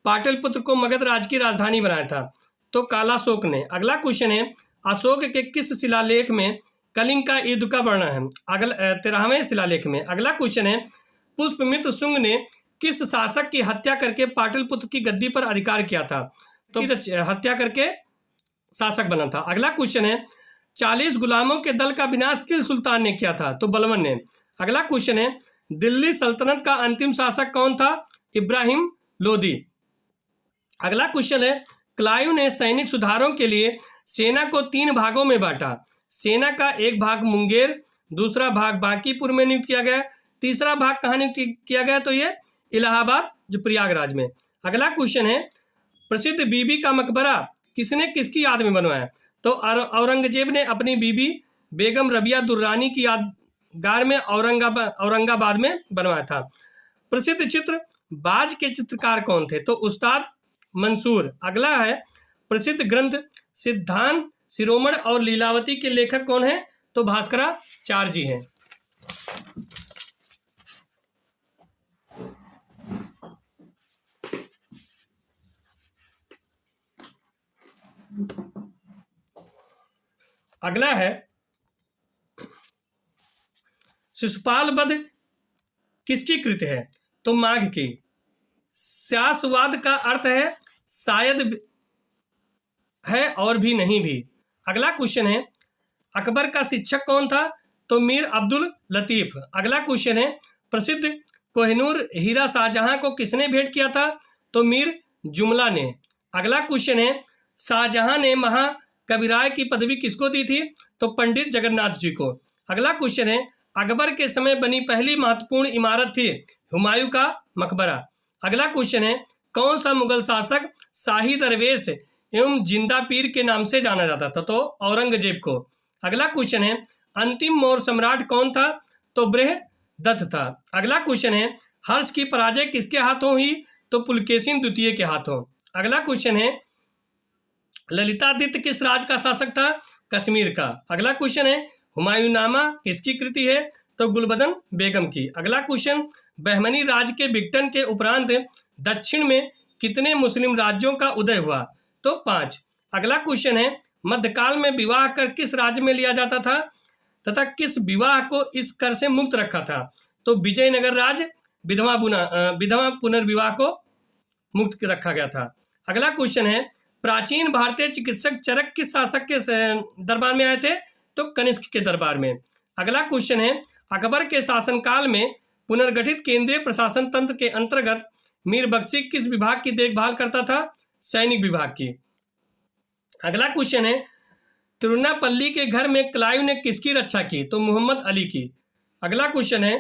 पाटलिपुत्र को मगध राज्य की राजधानी बनाया था? तो कालाशोक ने। अगला क्वेश्चन है, अशोक के किस शिलालेख में कलिंग का युद्ध का वर्णन है? 13वें शिलालेख में। अगला क्वेश्चन है, पुष्पमित्र शुंग ने किस शासक की हत्या करके पाटलिपुत्र की गद्दी पर अधिकार किया था? तो हत्या करके शासक बना था। अगला क्वेश्चन है, 40 गुलामों के दल का विनाश किस सुल्तान ने किया था? तो बलवन ने। अगला क्वेश्चन है, दिल्ली सल्तनत का अंतिम शासक कौन था? इब्राहिम लोदी। अगला क्वेश्चन है, क्लाइव ने सैनिक सुधारों के लिए सेना को 3 भागों में बांटा। सेना का एक भाग मुंगेर, दूसरा भाग बांकीपुर में नियुक्त किया गया, तीसरा भाग कहाँ नियुक्त किया गया? तो ये इलाहाबाद, जो प्रयागराज में। अगला क्वेश्चन है, प्रसिद्ध बीबी का मकबरा किसने किसकी याद में बनवाया? तो औरंगजेब ने अपनी बीबी बेगम रबिया दुर्रानी की यादगार में औरंगाबाद में बनवाया था। प्रसिद्ध चित्र बाज के चित्रकार कौन थे? तो उस्ताद मंसूर। अगला है, प्रसिद्ध ग्रंथ सिद्धांत शिरोमणि और लीलावती के लेखक कौन है? तो भास्कराचार्य जी हैं। अगला है, शिशुपाल वध किसकी कृति है? तो माघ की। स्यासवाद का अर्थ है शायद है और भी नहीं भी। अगला क्वेश्चन है अकबर का शिक्षक कौन था? तो मीर अब्दुल लतीफ। अगला क्वेश्चन है प्रसिद्ध कोहिनूर हीरा शाहजहां को किसने भेंट किया था? तो मीर जुमला ने। अगला क्वेश्चन है शाहजहां ने महाकविराय की पदवी किसको दी थी? तो पंडित जगन्नाथ जी को। अगला क्वेश्चन है अकबर के समय बनी पहली महत्वपूर्ण इमारत थी हुमायूं का मकबरा। अगला क्वेश्चन है कौन सा मुगल शासक शाही दरवेश एवं जिंदा पीर के नाम से जाना जाता था? तो औरंगजेब को। अगला क्वेश्चन है अंतिम मौर्य सम्राट कौन था? तो बृहदत्त था। अगला क्वेश्चन है हर्ष की पराजय किसके हाथों हुई? तो पुलकेशिन द्वितीय के हाथों। अगला क्वेश्चन है ललितादित्य किस राज्य का शासक था? कश्मीर का। अगला क्वेश्चन है हुमायूंनामा किसकी कृति है? तो गुलबदन बेगम की। अगला क्वेश्चन बहमनी राज्य के विघटन के उपरांत दक्षिण में कितने मुस्लिम राज्यों का उदय हुआ? तो 5। अगला क्वेश्चन है मध्यकाल में विवाह कर किस राज्य में लिया जाता था तथा किस विवाह को इस कर से मुक्त रखा था? तो विजयनगर राज्य विधवा पुनर्विवाह को मुक्त रखा गया था। अगला क्वेश्चन है प्राचीन भारतीय चिकित्सक चरक किस शासक के दरबार में आए थे? तो कनिष्क के दरबार में। अगला क्वेश्चन है अकबर के शासनकाल में पुनर्गठित केंद्रीय प्रशासन तंत्र के अंतर्गत मीर बख्शी किस विभाग की देखभाल करता था? सैनिक विभाग की। अगला क्वेश्चन है तिरुनापल्ली के घर में क्लाइव ने किसकी रक्षा की? तो मोहम्मद अली की। अगला क्वेश्चन है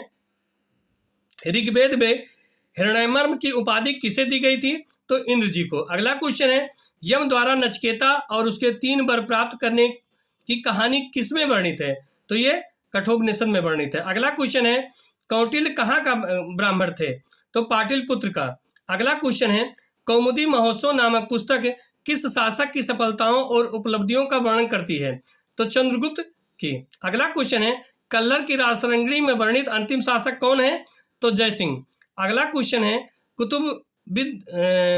ऋग्वेद में हिरण्यवर्म की उपाधि किसे दी गई थी? तो इंद्र जी को। अगला क्वेश्चन है यम द्वारा नचिकेता और उसके 3 वर प्राप्त करने की कहानी किसमें वर्णित है? तो ये कठोपनिषद में वर्णित है। अगला क्वेश्चन है कौटिल्य कहाँ का ब्राह्मण थे? तो पाटिलपुत्र का। अगला क्वेश्चन है कौमुदी महोत्सव नामक पुस्तक किस शासक की सफलताओं और उपलब्धियों का वर्णन करती है? तो चंद्रगुप्त की। अगला क्वेश्चन है कल्लर की राजतरंगिणी में वर्णित अंतिम शासक कौन है? तो जयसिंह। अगला क्वेश्चन है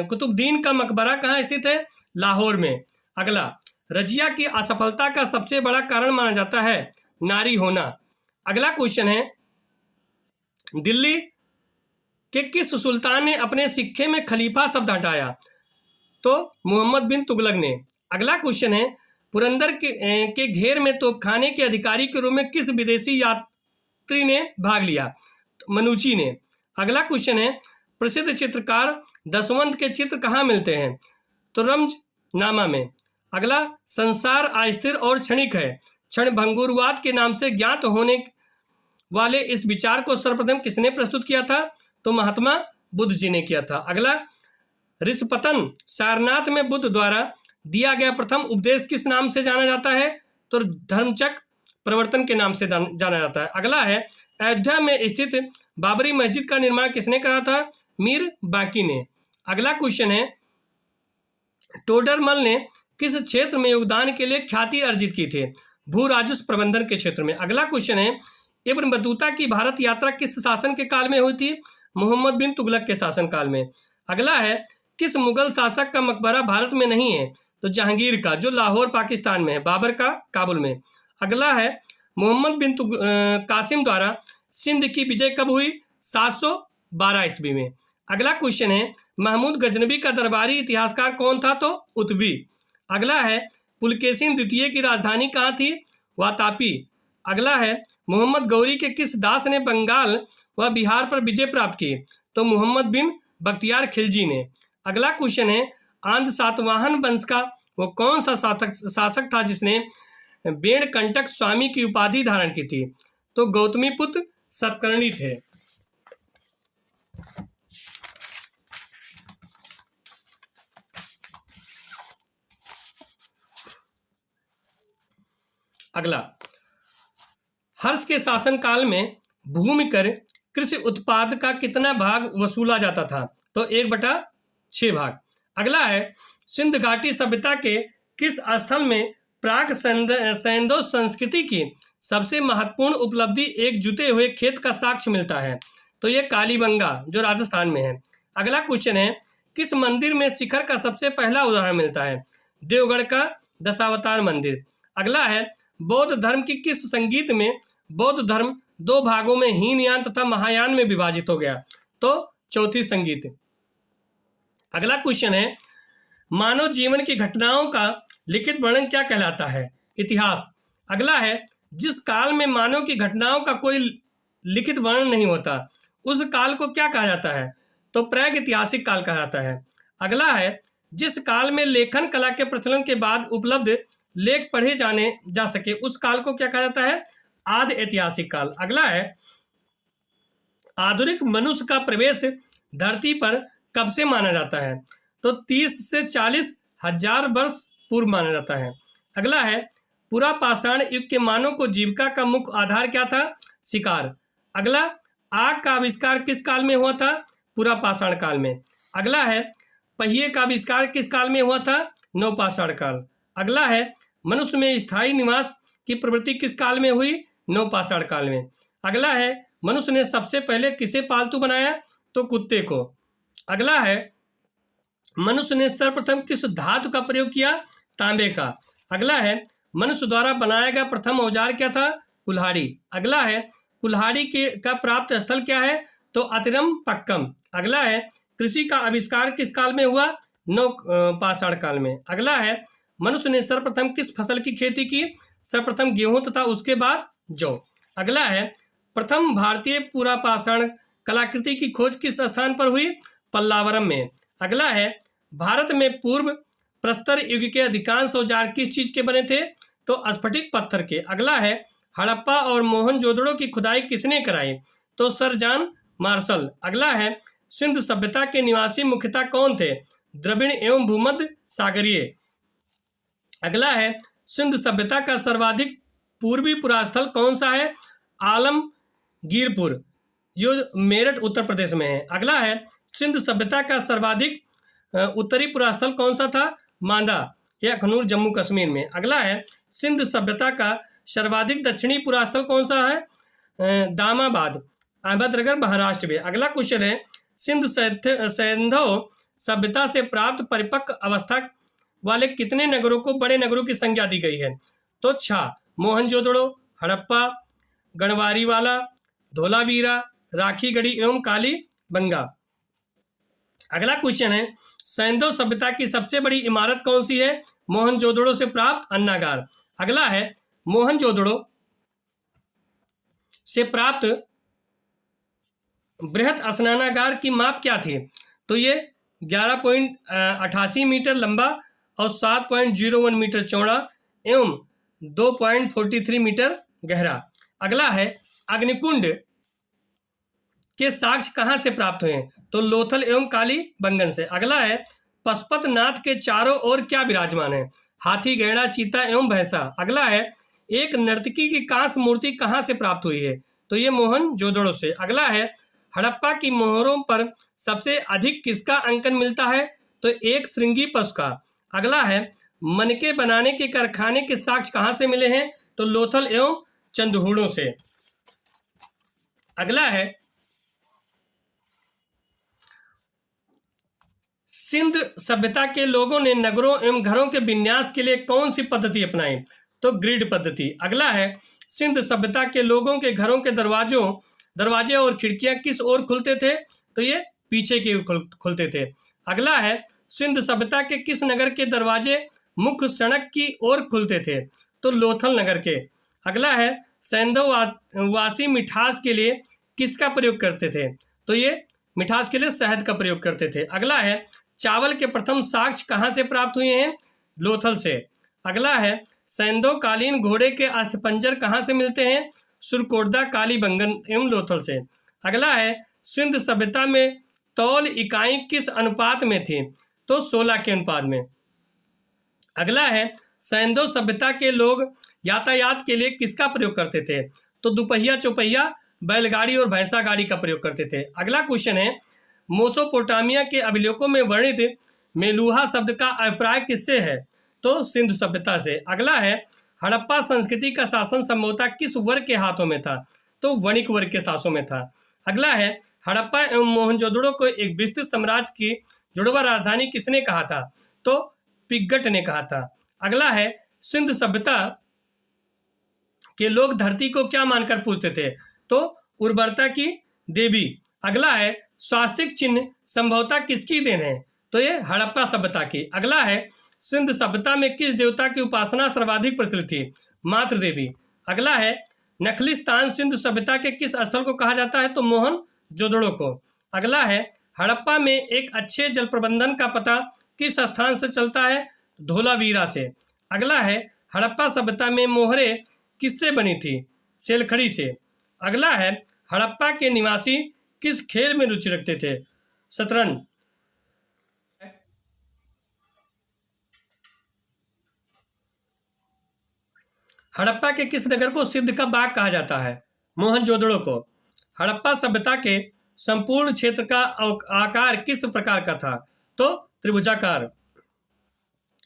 कुतुबुद्दीन का मकबरा कहाँ स्थित है? लाहौर में। अगला रजिया की असफलता का सबसे बड़ा कारण माना जाता है नारी होना। अगला क्वेश्चन है दिल्ली के किस सुल्तान ने अपने सिक्के में खलीफा शब्द हटाया? तो मोहम्मद बिन तुगलक ने। अगला क्वेश्चन है पुरंदर के घेर में तोपखाने के अधिकारी के रूप में किस विदेशी यात्री ने भाग लिया? तो मनुची ने। अगला क्वेश्चन है प्रसिद्ध चित्रकार दशवंत के चित्र कहाँ मिलते हैं? तो रमजनामा में। अगला संसार अस्थिर और क्षणिक है क्षणभंगुरवाद के नाम से ज्ञात होने वाले इस विचार को सर्वप्रथम किसने प्रस्तुत किया था? तो महात्मा बुद्ध जी ने किया था। अगला ऋषपतन सारनाथ में बुद्ध द्वारा दिया गया प्रथम उपदेश किस नाम से जाना जाता है? तो धर्मचक्र प्रवर्तन के नाम से जाना जाता है। अगला है अयोध्या में स्थित बाबरी मस्जिद का निर्माण किसने करा था? मीर बाकी ने। अगला क्वेश्चन है टोडरमल ने किस क्षेत्र में योगदान के लिए ख्याति अर्जित की थी? भू राजस्व प्रबंधन के क्षेत्र में। अगला क्वेश्चन है इब्न बतूता की भारत यात्रा किस शासन के काल में हुई थी? मोहम्मद बिन तुगलक के शासन काल में। अगला है किस मुगल शासक का मकबरा भारत में नहीं है? तो जहांगीर का, जो लाहौर पाकिस्तान में है, बाबर का काबुल में। अगला है मोहम्मद बिन कासिम द्वारा सिंध की विजय कब हुई? 712 ईस्वी में। अगला क्वेश्चन है महमूद गजनबी का दरबारी इतिहासकार कौन था? तो उत्बी। अगला है पुलकेशिन द्वितीय की राजधानी कहाँ थी? वातापी। अगला है मोहम्मद गौरी के किस दास ने बंगाल व बिहार पर विजय प्राप्त की? तो मोहम्मद बिन बख्तियार खिलजी ने। अगला क्वेश्चन है आंध्र सातवाहन वंश का वो कौन सा शासक था जिसने बेणकंटक स्वामी की उपाधि धारण की थी? तो गौतमीपुत्र सतकर्णी थे। अगला हर्ष के शासनकाल में भूमि कर कृषि उत्पाद का कितना भाग वसूला जाता था? तो 1/6 भाग। अगला है सिंध घाटी सभ्यता के किस स्थल में प्राक सैंधव संस्कृति की सबसे महत्वपूर्ण उपलब्धि एक जुते हुए खेत का साक्ष्य मिलता है? तो ये कालीबंगा, जो राजस्थान में है। अगला क्वेश्चन है किस मंदिर में शिखर का सबसे पहला उदाहरण मिलता है? देवगढ़ का दशावतार मंदिर। अगला है बौद्ध धर्म की किस संगीत में बौद्ध धर्म 2 भागों में हीनयान तथा महायान में विभाजित हो गया? तो चौथी संगीत। अगला क्वेश्चन है, मानव जीवन की घटनाओं का लिखित वर्णन क्या कहलाता है? इतिहास। अगला है, जिस काल में मानव की घटनाओं का कोई लिखित वर्णन नहीं होता उस काल को क्या कहा जाता है? तो प्रागैतिहासिक काल कहा जाता है। अगला है, जिस काल में लेखन कला के प्रचलन के बाद उपलब्ध लेख पढ़े जाने जा सके उस काल को क्या कहा जाता है? आदि ऐतिहासिक काल। अगला है, आधुनिक मनुष्य का प्रवेश धरती पर कब से माना जाता है? तो 30 से 40 हजार वर्ष पूर्व माना जाता है। अगला है, पूरा पाषाण युग के मानव को जीविका का मुख्य आधार क्या था? शिकार। अगला, आग का आविष्कार किस काल में हुआ था? पूरा पाषाण काल में। अगला है, पहिए का आविष्कार किस काल में हुआ था? नवपाषाण काल। अगला है, मनुष्य में स्थायी निवास की प्रवृत्ति किस काल में हुई? नवपाषाण काल में। अगला है, मनुष्य ने सबसे पहले किसे पालतू बनाया? तो कुत्ते को। अगला है, मनुष्य ने सर्वप्रथम किस धातु का प्रयोग किया? तांबे का। अगला है, मनुष्य द्वारा बनाया गया प्रथम औजार क्या था? कुल्हाड़ी। अगला है, कुल्हाड़ी के का प्राप्त स्थल क्या है? तो अतिरम पक्कम। अगला है, कृषि का आविष्कार किस काल में हुआ? नवपाषाण काल में। अगला है, मनुष्य ने सर्वप्रथम किस फसल की खेती की? सर्वप्रथम गेहूं तथा उसके बाद जौ। अगला है, प्रथम भारतीय पूरा पाषाण कलाकृति की खोज किस स्थान पर हुई? पल्लावरम में। अगला है, भारत में पूर्व प्रस्तर युग के अधिकांश औजार किस चीज के बने थे? तो स्फटिक पत्थर के। अगला है, हड़प्पा और मोहनजोदड़ो की खुदाई किसने कराई? तो सर जॉन मार्शल। अगला है, सिंधु सभ्यता के निवासी मुख्यतः कौन थे? द्रविड़ एवं भूमध्य सागरीय। अगला है, सिंधु सभ्यता का सर्वाधिक पूर्वी पुरास्थल कौन सा है? आलमगीरपुर, जो मेरठ उत्तर प्रदेश में है। अगला है, सिंधु सभ्यता का सर्वाधिक उत्तरी पुरास्थल कौन सा था? मांदा या अखनूर जम्मू कश्मीर में। अगला है, सिंधु सभ्यता का सर्वाधिक दक्षिणी पुरास्थल कौन सा है? दामाबाद, अहमदनगर, महाराष्ट्र में। अगला क्वेश्चन है, सिंधु सैंधव सभ्यता से प्राप्त परिपक्व अवस्था वाले कितने नगरों को बड़े नगरों की संज्ञा दी गई है? तो 6, मोहनजोदड़ो, हड़प्पा, गणवारीवाला, धोलावीरा, राखीगढ़ी एवं कालीबंगा। अगला क्वेश्चन है, सैंधव सभ्यता की सबसे बड़ी इमारत कौन सी है? मोहनजोदड़ो से प्राप्त अन्नागार। अगला है, मोहनजोदड़ो से प्राप्त बृहत स्नानागार की माप क्या थी? तो ये 11.88 मीटर लंबा और 7.01 मीटर चौड़ा एवं 2.43 मीटर गहरा। अगला है, अग्निकुंड के साक्ष्य कहाँ से प्राप्त हुए? तो लोथल एवं कालीबंगन से। अगला है, पशुपत नाथ के चारों ओर क्या विराजमान है? हाथी, गैंडा, चीता एवं भैंसा। अगला है, एक नर्तकी की कांस्य मूर्ति कहाँ से प्राप्त हुई है? तो ये मोहनजोदड़ो से। अगला है, हड़प्पा की मोहरों पर सबसे अधिक किसका अंकन मिलता है? तो एक श्रृंगी पशु का। अगला है, मनके बनाने के कारखाने के साक्ष्य कहाँ से मिले हैं? तो लोथल एवं चंदहूड़ों से। अगला है, सिंध सभ्यता के लोगों ने नगरों एवं घरों के विन्यास के लिए कौन सी पद्धति अपनाई? तो ग्रिड पद्धति। अगला है, सिंध सभ्यता के लोगों के घरों के दरवाजे और खिड़कियां किस ओर खुलते थे? तो ये पीछे की ओर खुलते थे। अगला है, सिंध सभ्यता के किस नगर के दरवाजे मुख्य सड़क की ओर खुलते थे? तो लोथल नगर के। अगला है, सैंधव वासी मिठास के लिए किसका प्रयोग करते थे? तो ये मिठास के लिए शहद का प्रयोग करते थे। अगला है, चावल के प्रथम साक्ष्य कहाँ से प्राप्त हुए हैं? लोथल से। अगला है, सैंधव कालीन घोड़े के अस्थिपंजर कहाँ से मिलते हैं? सुरकोटदा, कालीबंगन एवं लोथल से। अगला है, सिंध सभ्यता में तौल इकाई किस अनुपात में थी? तो 16 के अनुपात में। अगला है, सैंधव सभ्यता के लोग यातायात के लिए किसका प्रयोग करते थे? तो दुपहिया, चौपहिया, बैलगाड़ी और भैंसा गाड़ी का प्रयोग करते थे। अगला क्वेश्चन है, मोसोपोटामिया के अभिलेखों में वर्णित मेलुहा शब्द का अभिप्राय किससे है? तो सिंधु सभ्यता से। अगला है, हड़प्पा संस्कृति का शासन संभवतः किस वर्ग के हाथों में था? तो वणिक वर्ग के शासनों में था। अगला है, हड़प्पा एवं मोहनजोदड़ो को एक विस्तृत साम्राज्य की जुड़वा राजधानी किसने कहा था? तो पिग्गट ने कहा था। अगला है, सिंधु सभ्यता के लोग धरती को क्या मानकर पूजते थे? तो उर्वरता की देवी। अगला है, स्वास्तिक चिन्ह संभवतः किसकी देन है? तो ये हड़प्पा सभ्यता की। अगला है, सिंध सभ्यता में किस देवता की उपासना सर्वाधिक प्रचलित थी? मातृ देवी। अगला है, नखलिस्तान सिंधु सभ्यता के किस स्थल को कहा जाता है? तो मोहन जोदड़ो को। अगला है, हड़प्पा में एक अच्छे जल प्रबंधन का पता किस स्थान से चलता है? धोलावीरा से। अगला है, हड़प्पा सभ्यता में मोहरे किससे बनी थी? सेलखड़ी से। अगला है, हड़प्पा के निवासी किस खेल में रुचि रखते थे? शतरंज। हड़प्पा के किस नगर को सिद्ध का बाग कहा जाता है? मोहनजोदड़ो को। हड़प्पा सभ्यता के संपूर्ण क्षेत्र का आकार किस प्रकार का था? तो त्रिभुजाकार।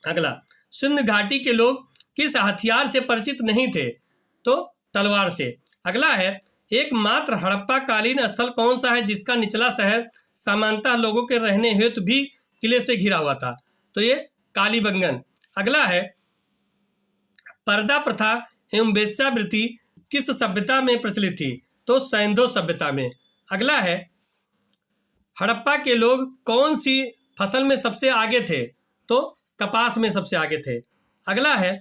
अगला, सिंध घाटी के लोग किस हथियार से परिचित नहीं थे? तो तलवार से। अगला है, एकमात्र हड़प्पा कालीन स्थल कौन सा है जिसका निचला शहर सामान्यतः लोगों के रहने हेतु भी किले से घिरा हुआ था? तो ये कालीबंगन। अगला है, पर्दा प्रथा एवं वेश्यावृत्ति किस सभ्यता में प्रचलित थी? तो सैंधो सभ्यता में। अगला है, हड़प्पा के लोग कौन सी फसल में सबसे आगे थे? तो कपास में सबसे आगे थे। अगला है,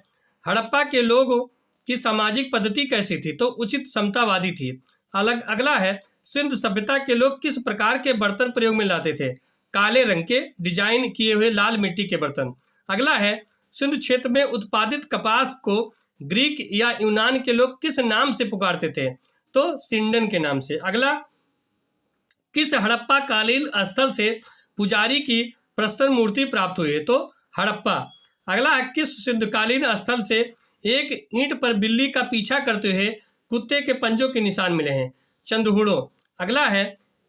हड़प्पा के लोगों की सामाजिक पद्धति कैसी थी? तो उचित समतावादी थी। अगला है, सिंधु सभ्यता के लोग किस प्रकार के बर्तन प्रयोग में लाते थे? काले रंग के डिजाइन किए हुए लाल मिट्टी के बर्तन। अगला है, सिंधु क्षेत्र में उत्पादित कपास को ग्रीक या यूनान के लोग किस नाम से पुकारते थे? तो सिंडन के नाम से। अगला, किस हड़प्पा कालीन स्थल से पुजारी की प्रस्तर मूर्ति प्राप्त हुई है? तो हड़प्पा। अगला, किस सिंधकालीन स्थल से एक ईंट पर बिल्ली का पीछा करते हुए कुत्ते के पंजों के निशान मिले हैं? चंद्रहूड़ो। अगला है,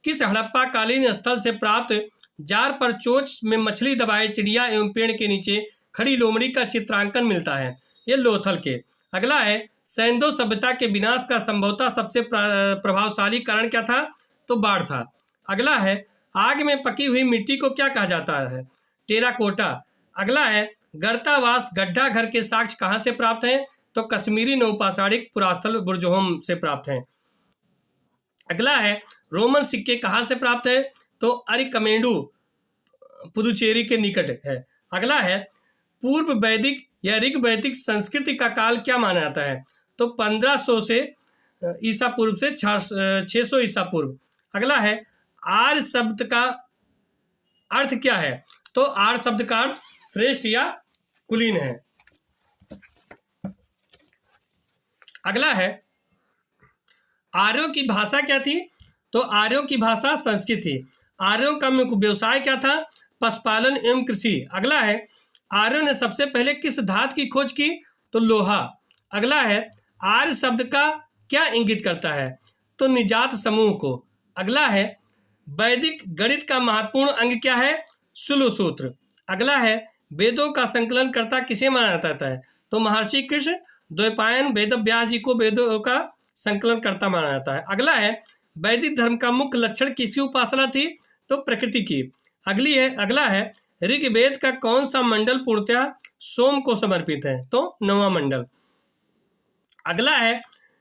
किस हड़प्पा कालीन स्थल से प्राप्त जार पर चोंच में मछली दबाए चिड़िया एवं पेड़ के नीचे खड़ी लोमड़ी का चित्रांकन मिलता है? ये लोथल के। अगला है, सैंधो सभ्यता के विनाश का संभवतः सबसे प्रभावशाली कारण क्या था? तो बाढ़ था। अगला है, आग में पकी हुई मिट्टी को क्या कहा जाता है? टेराकोटा। अगला है, गर्तावास गड्ढा घर के साक्ष्य कहाँ से प्राप्त हैं? तो कश्मीरी नौपाषाणिक पुरास्थल बुर्जहोम से प्राप्त हैं। अगला है, रोमन सिक्के कहाँ से प्राप्त है? तो अरिकमेंडू पुदुचेरी के निकट है। अगला है, पूर्व वैदिक या ऋग वैदिक संस्कृति का काल क्या माना जाता है? तो 1500 से ईसा पूर्व से 600 ईसा पूर्व। अगला है, आर्य शब्द का अर्थ क्या है? तो आर्य शब्द का अर्थ श्रेष्ठ या कुलीन है। अगला है, आर्यों की भाषा क्या थी? तो आर्यों की भाषा संस्कृत थी। आर्यों का मुख्य व्यवसाय क्या था? पशुपालन एवं कृषि। अगला है, आर्यों ने सबसे पहले किस धातु की खोज की? तो लोहा। अगला है, आर्य शब्द का क्या इंगित करता है? तो निजात समूह को। अगला है, वैदिक गणित का महत्वपूर्ण अंग क्या है? शुल्ब सूत्र। अगला है, वेदों का संकलन कर्ता किसे माना जाता है? तो महर्षि कृष्ण द्वैपायन वेद व्यास जी को वेदों का संकलन कर्ता माना जाता है। अगला है, वैदिक धर्म का मुख्य लक्षण किसकी उपासना थी? तो प्रकृति की। अगला है, ऋग्वेद का कौन सा मंडल पूर्णतः सोम को समर्पित है? तो 9वां मंडल। अगला है,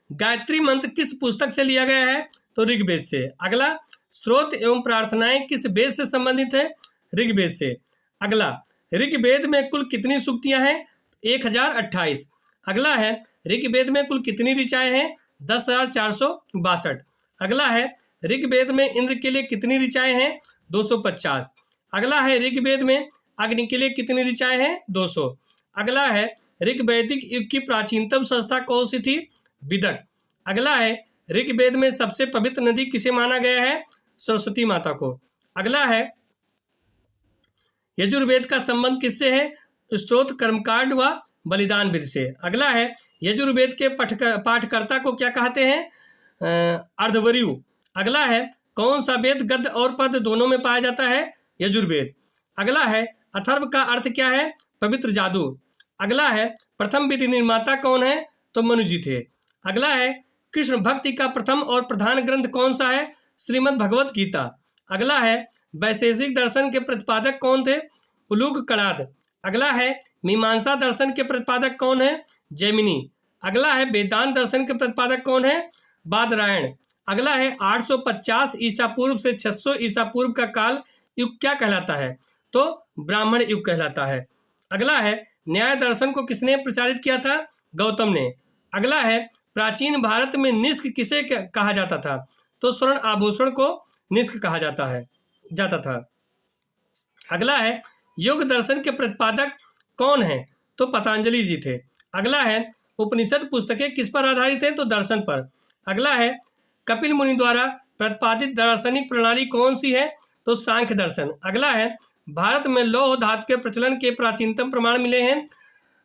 गायत्री मंत्र किस पुस्तक से लिया गया है? तो ऋग्वेद से। अगला, स्रोत एवं प्रार्थनाएं किस वेद से संबंधित है? ऋग्वेद से। अगला, ऋग्वेद में कुल कितनी सूक्तियां हैं? 1028। अगला है, ऋग्वेद में कुल कितनी ऋचाएं हैं? 10,462। अगला है, ऋग्वेद में इंद्र के लिए कितनी ऋचाएं हैं? 250। अगला है, ऋग्वेद में अग्नि के लिए कितनी ऋचाएं हैं? 200। अगला है, ऋग्वैदिक युग की प्राचीनतम संस्था कौन सी थी? विदक। अगला है, ऋग्वेद में सबसे पवित्र नदी किसे माना गया है? सरस्वती माता को। अगला है, यजुर्वेद का संबंध किससे है? स्तोत्र कर्मकांड व बलिदान विधि से। अगला है, यजुर्वेद के पाठकर्ता को क्या कहते हैं? अर्धवर्यु। अगला है, कौन सा वेद गद्य और पद्य दोनों में पाया जाता है? यजुर्वेद। अगला है, अथर्व का अर्थ क्या है? पवित्र जादू। अगला है, प्रथम विधि निर्माता कौन है? तो मनु जी थे। अगला है, कृष्ण भक्ति का प्रथम और प्रधान ग्रंथ कौन सा है? श्रीमद् भगवत गीता। अगला है, वैशेषिक दर्शन के प्रतिपादक कौन थे? उलूक कणाद। अगला है, मीमांसा दर्शन के प्रतिपादक कौन है? जैमिनी। अगला है, वेदांत दर्शन के प्रतिपादक कौन है? बादरायण। अगला है 850 ईसा पूर्व से 600 ईसा पूर्व का काल युग क्या कहलाता है? तो ब्राह्मण युग कहलाता है। अगला है न्याय दर्शन को किसने प्रचारित किया था? गौतम ने। अगला है प्राचीन भारत में निष्क किसे कहा जाता था? तो स्वर्ण आभूषण को निष्क कहा जाता था। अगला है योग दर्शन के प्रतिपादक कौन है? तो पतंजलि जी थे। अगला है उपनिषद पुस्तकें किस पर आधारित हैं? तो दर्शन पर। अगला है कपिल मुनि द्वारा प्रतिपादित दार्शनिक प्रणाली कौन सी है? तो सांख्य दर्शन। अगला है भारत में लौह धातु के प्रचलन के प्राचीनतम प्रमाण मिले हैं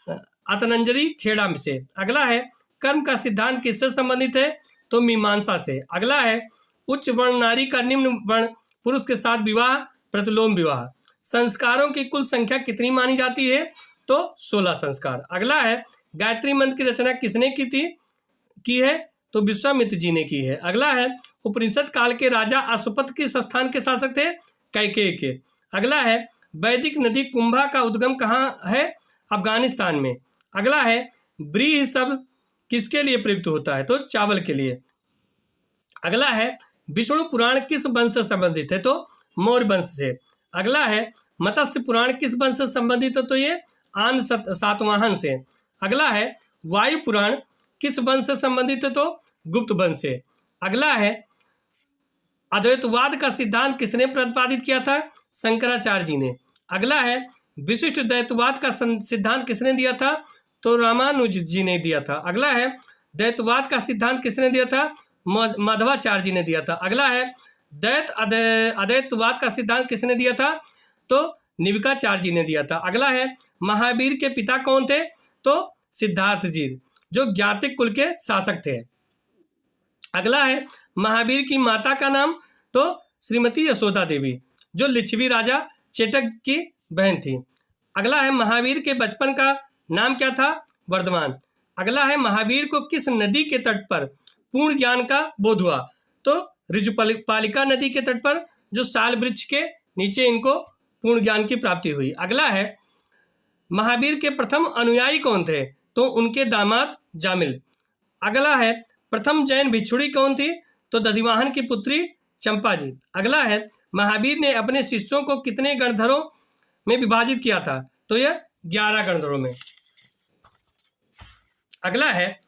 अतनंजरी खेड़ा से। अगला है कर्म का सिद्धांत किससे संबंधित है? तो मीमांसा से। अगला है उच्च वर्ण नारी का निम्न वर्ण पुरुष के साथ विवाह प्रतिलोम विवाह। संस्कारों की कुल संख्या कितनी मानी जाती है? तो 16 संस्कार। अगला है गायत्री मंत्र की रचना किसने की है? तो विश्वामित्र जी ने की है। अगला है उपनिषद काल के राजा अशुपत किस स्थान के शासक थे? कैकेयी के। अगला है वैदिक नदी कुंभा का उद्गम कहाँ है? अफगानिस्तान में। अगला है ब्रीह शब्द किसके लिए प्रयुक्त होता है? तो चावल के लिए। अगला है विष्णु पुराण किस वंश से संबंधित है? तो मौर्य वंश से। अगला है मत्स्य पुराण किस वंश से संबंधित है? तो ये आन सातवाहन से। अगला है वायु पुराण किस वंश से संबंधित है? तो गुप्त वंश से। अगला है अद्वैतवाद का सिद्धांत किसने प्रतिपादित किया था? शंकराचार्य जी ने। अगला है विशिष्ट द्वैतवाद का सिद्धांत किसने दिया था? तो रामानुज जी ने दिया था। अगला है द्वैतवाद का सिद्धांत किसने दिया था? माधवाचार्य जी ने दिया था। अगला है अद्वैतवाद का सिद्धांत किसने दिया था? तो निविकाचार्य जी ने दिया था। अगला है महावीर के पिता कौन थे? तो सिद्धार्थ जी, जो ज्ञातिक कुल के शासक थे। अगला है महावीर की माता का नाम? तो श्रीमती यशोदा देवी, जो लिच्छवी राजा चेटक की बहन थी। अगला है महावीर के बचपन का नाम क्या था? वर्धमान। अगला है महावीर को किस नदी के तट पर पूर्ण ज्ञान का बोध हुआ? तो ऋजुपालिका नदी के तट पर, जो साल वृक्ष के नीचे इनको पूर्ण ज्ञान की प्राप्ति हुई। अगला है महावीर के प्रथम अनुयायी कौन थे? तो उनके दामाद जामिल। अगला है प्रथम जैन भिक्षुणी कौन थी? तो दधिवाहन की पुत्री चंपा जी। अगला है महावीर ने अपने शिष्यों को कितने गणधरों में विभाजित किया था? तो यह 11 गणधरों में। अगला है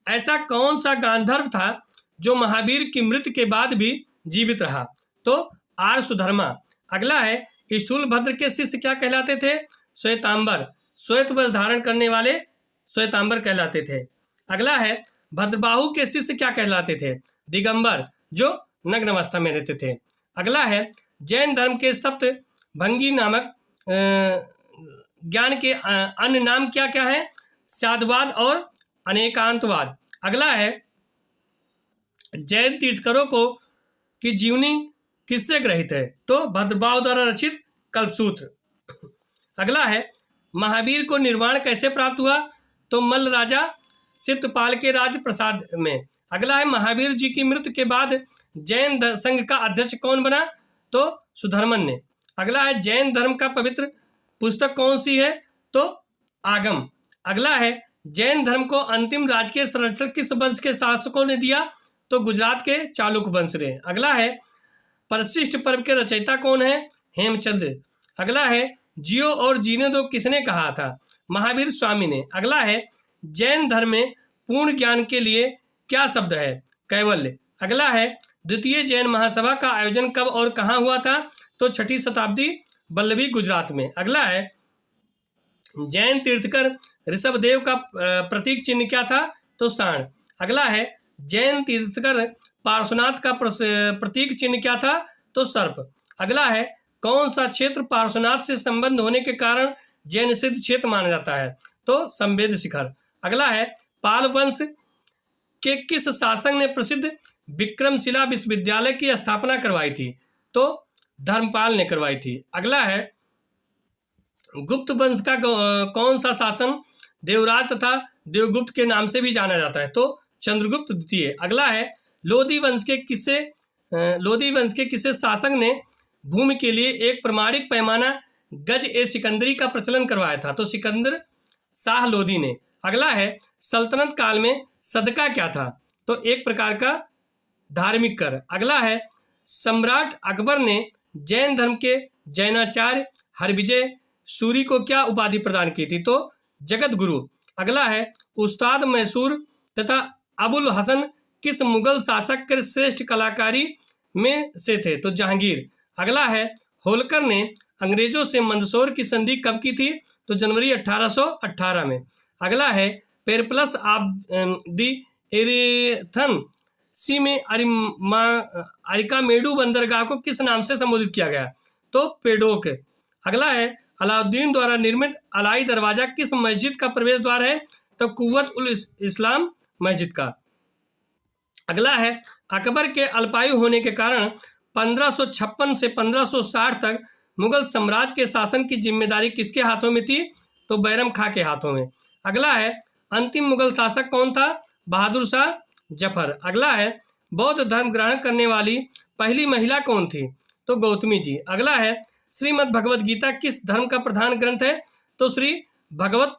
ऐसा कौन सा गांधर्व था जो महावीर की मृत्यु के बाद भी जीवित रहा? तो आर्य सुधर्मा। अगला है स्थूलभद्र के शिष्य क्या कहलाते थे? श्वेतांबर, श्वेत वस्त्र धारण करने वाले श्वेतांबर कहलाते थे। अगला है भद्रबाहु के शिष्य क्या कहलाते थे? दिगंबर, जो नग्न अवस्था में रहते थे। अगला है जैन धर्म के सप्त भंगी नामक ज्ञान के अन्य नाम क्या क्या है? साधुवाद और अनेकांतवाद। अगला है जैन तीर्थकरों को की जीवनी किससे ग्रहित है? तो भद्रबाहु द्वारा रचित कल्पसूत्र। अगला है महावीर को निर्वाण कैसे प्राप्त हुआ? तो मल्ल राजा सिप्तपाल के राज प्रसाद में। अगला है महावीर जी की मृत्यु के बाद जैन संघ का अध्यक्ष कौन बना? तो सुधर्मन ने। अगला है जैन धर्म का पवित्र पुस्तक कौन सी है? तो आगम। अगला है जैन धर्म को अंतिम राजकीय संरक्षण किस वंश के शासकों ने दिया? तो गुजरात के चालुक्य वंश ने। अगला है परिशिष्ट पर्व के रचयिता कौन है? हेमचंद्र। अगला है जियो और जीने दो किसने कहा था? महावीर स्वामी ने। अगला है जैन धर्म में पूर्ण ज्ञान के लिए क्या शब्द है? कैवल्य। अगला है द्वितीय जैन महासभा का आयोजन कब और कहाँ हुआ था? तो 6ठी शताब्दी वल्लभी गुजरात में। अगला है जैन तीर्थकर ऋषभदेव का प्रतीक चिन्ह क्या था? तो सांड। अगला है जैन तीर्थकर पार्श्वनाथ का प्रतीक चिन्ह क्या था? तो सर्प। अगला है कौन सा क्षेत्र पार्श्वनाथ से संबंध होने के कारण जैन सिद्ध क्षेत्र माना जाता है? तो संवेद शिखर। अगला है पाल वंश के किस शासक ने प्रसिद्ध विक्रमशिला विश्वविद्यालय की स्थापना करवाई थी? तो धर्मपाल ने करवाई थी। अगला है गुप्त वंश का कौन सा शासन देवराज तथा देवगुप्त के नाम से भी जाना जाता है? तो चंद्रगुप्त द्वितीय। अगला है लोधी वंश के किसे शासक ने भूमि के लिए एक प्रमाणिक पैमाना गज ए सिकंदरी का प्रचलन करवाया था? तो सिकंदर शाह लोधी ने। अगला है सल्तनत काल में सदका क्या था? तो एक प्रकार का धार्मिक कर। अगला है सम्राट अकबर ने जैन धर्म के जैनाचार्य हरविजय सूरी को क्या उपाधि प्रदान की थी? तो जगत गुरु। अगला है उस्ताद मैसूर तथा अबुल हसन किस मुगल शासक के श्रेष्ठ कलाकारी में से थे? तो जहांगीर। अगला है होलकर ने अंग्रेजों से मंदसौर की संधि कब की थी? तो जनवरी 1818 में। अगला है पेरप्लस ऑफ द एरेथन सी में अरिकामेडु बंदरगाह को किस नाम से संबोधित किया गया? तो पेडोक। अगला है अलाउद्दीन द्वारा निर्मित अलाई दरवाजा किस मस्जिद का प्रवेश द्वार है? तो कुव्वत उल इस्लाम मस्जिद का। अगला है अकबर के अल्पायु होने के कारण 1556 से 1560 तक मुगल साम्राज्य के शासन की जिम्मेदारी किसके हाथों में थी? तो बैरम खां के हाथों में। अगला है अंतिम मुगल शासक कौन था? बहादुर शाह जफर। अगला है बौद्ध धर्म ग्रहण करने वाली पहली महिला कौन थी? तो गौतमी जी। अगला है श्रीमद् भगवद गीता किस धर्म का प्रधान ग्रंथ है? तो श्री भगवत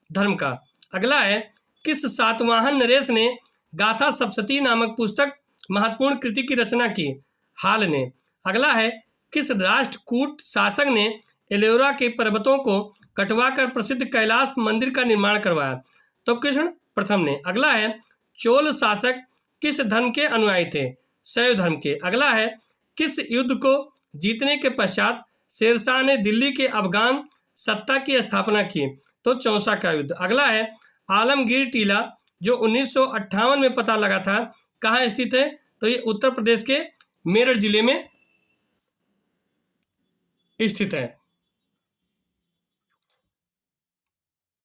धर्म का। अगला है किस सातवाहन नरेश ने गाथा सप्तशती नामक पुस्तक महत्वपूर्ण कृति की रचना की? हाल ने। अगला है किस राष्ट्रकूट शासक ने एलोरा के पर्वतों को कटवाकर प्रसिद्ध कैलाश मंदिर का निर्माण करवाया? तो कृष्ण प्रथम ने। अगला है चोल शासक किस धर्म के अनुयायी थे? शैव धर्म के। अगला है किस युद्ध को जीतने के पश्चात शेरशाह ने दिल्ली के अफगान सत्ता की स्थापना की? तो चौसा का युद्ध। अगला है आलमगीर टीला जो 1958 में पता लगा था कहाँ स्थित है? तो ये उत्तर प्रदेश के मेरठ जिले में स्थित है।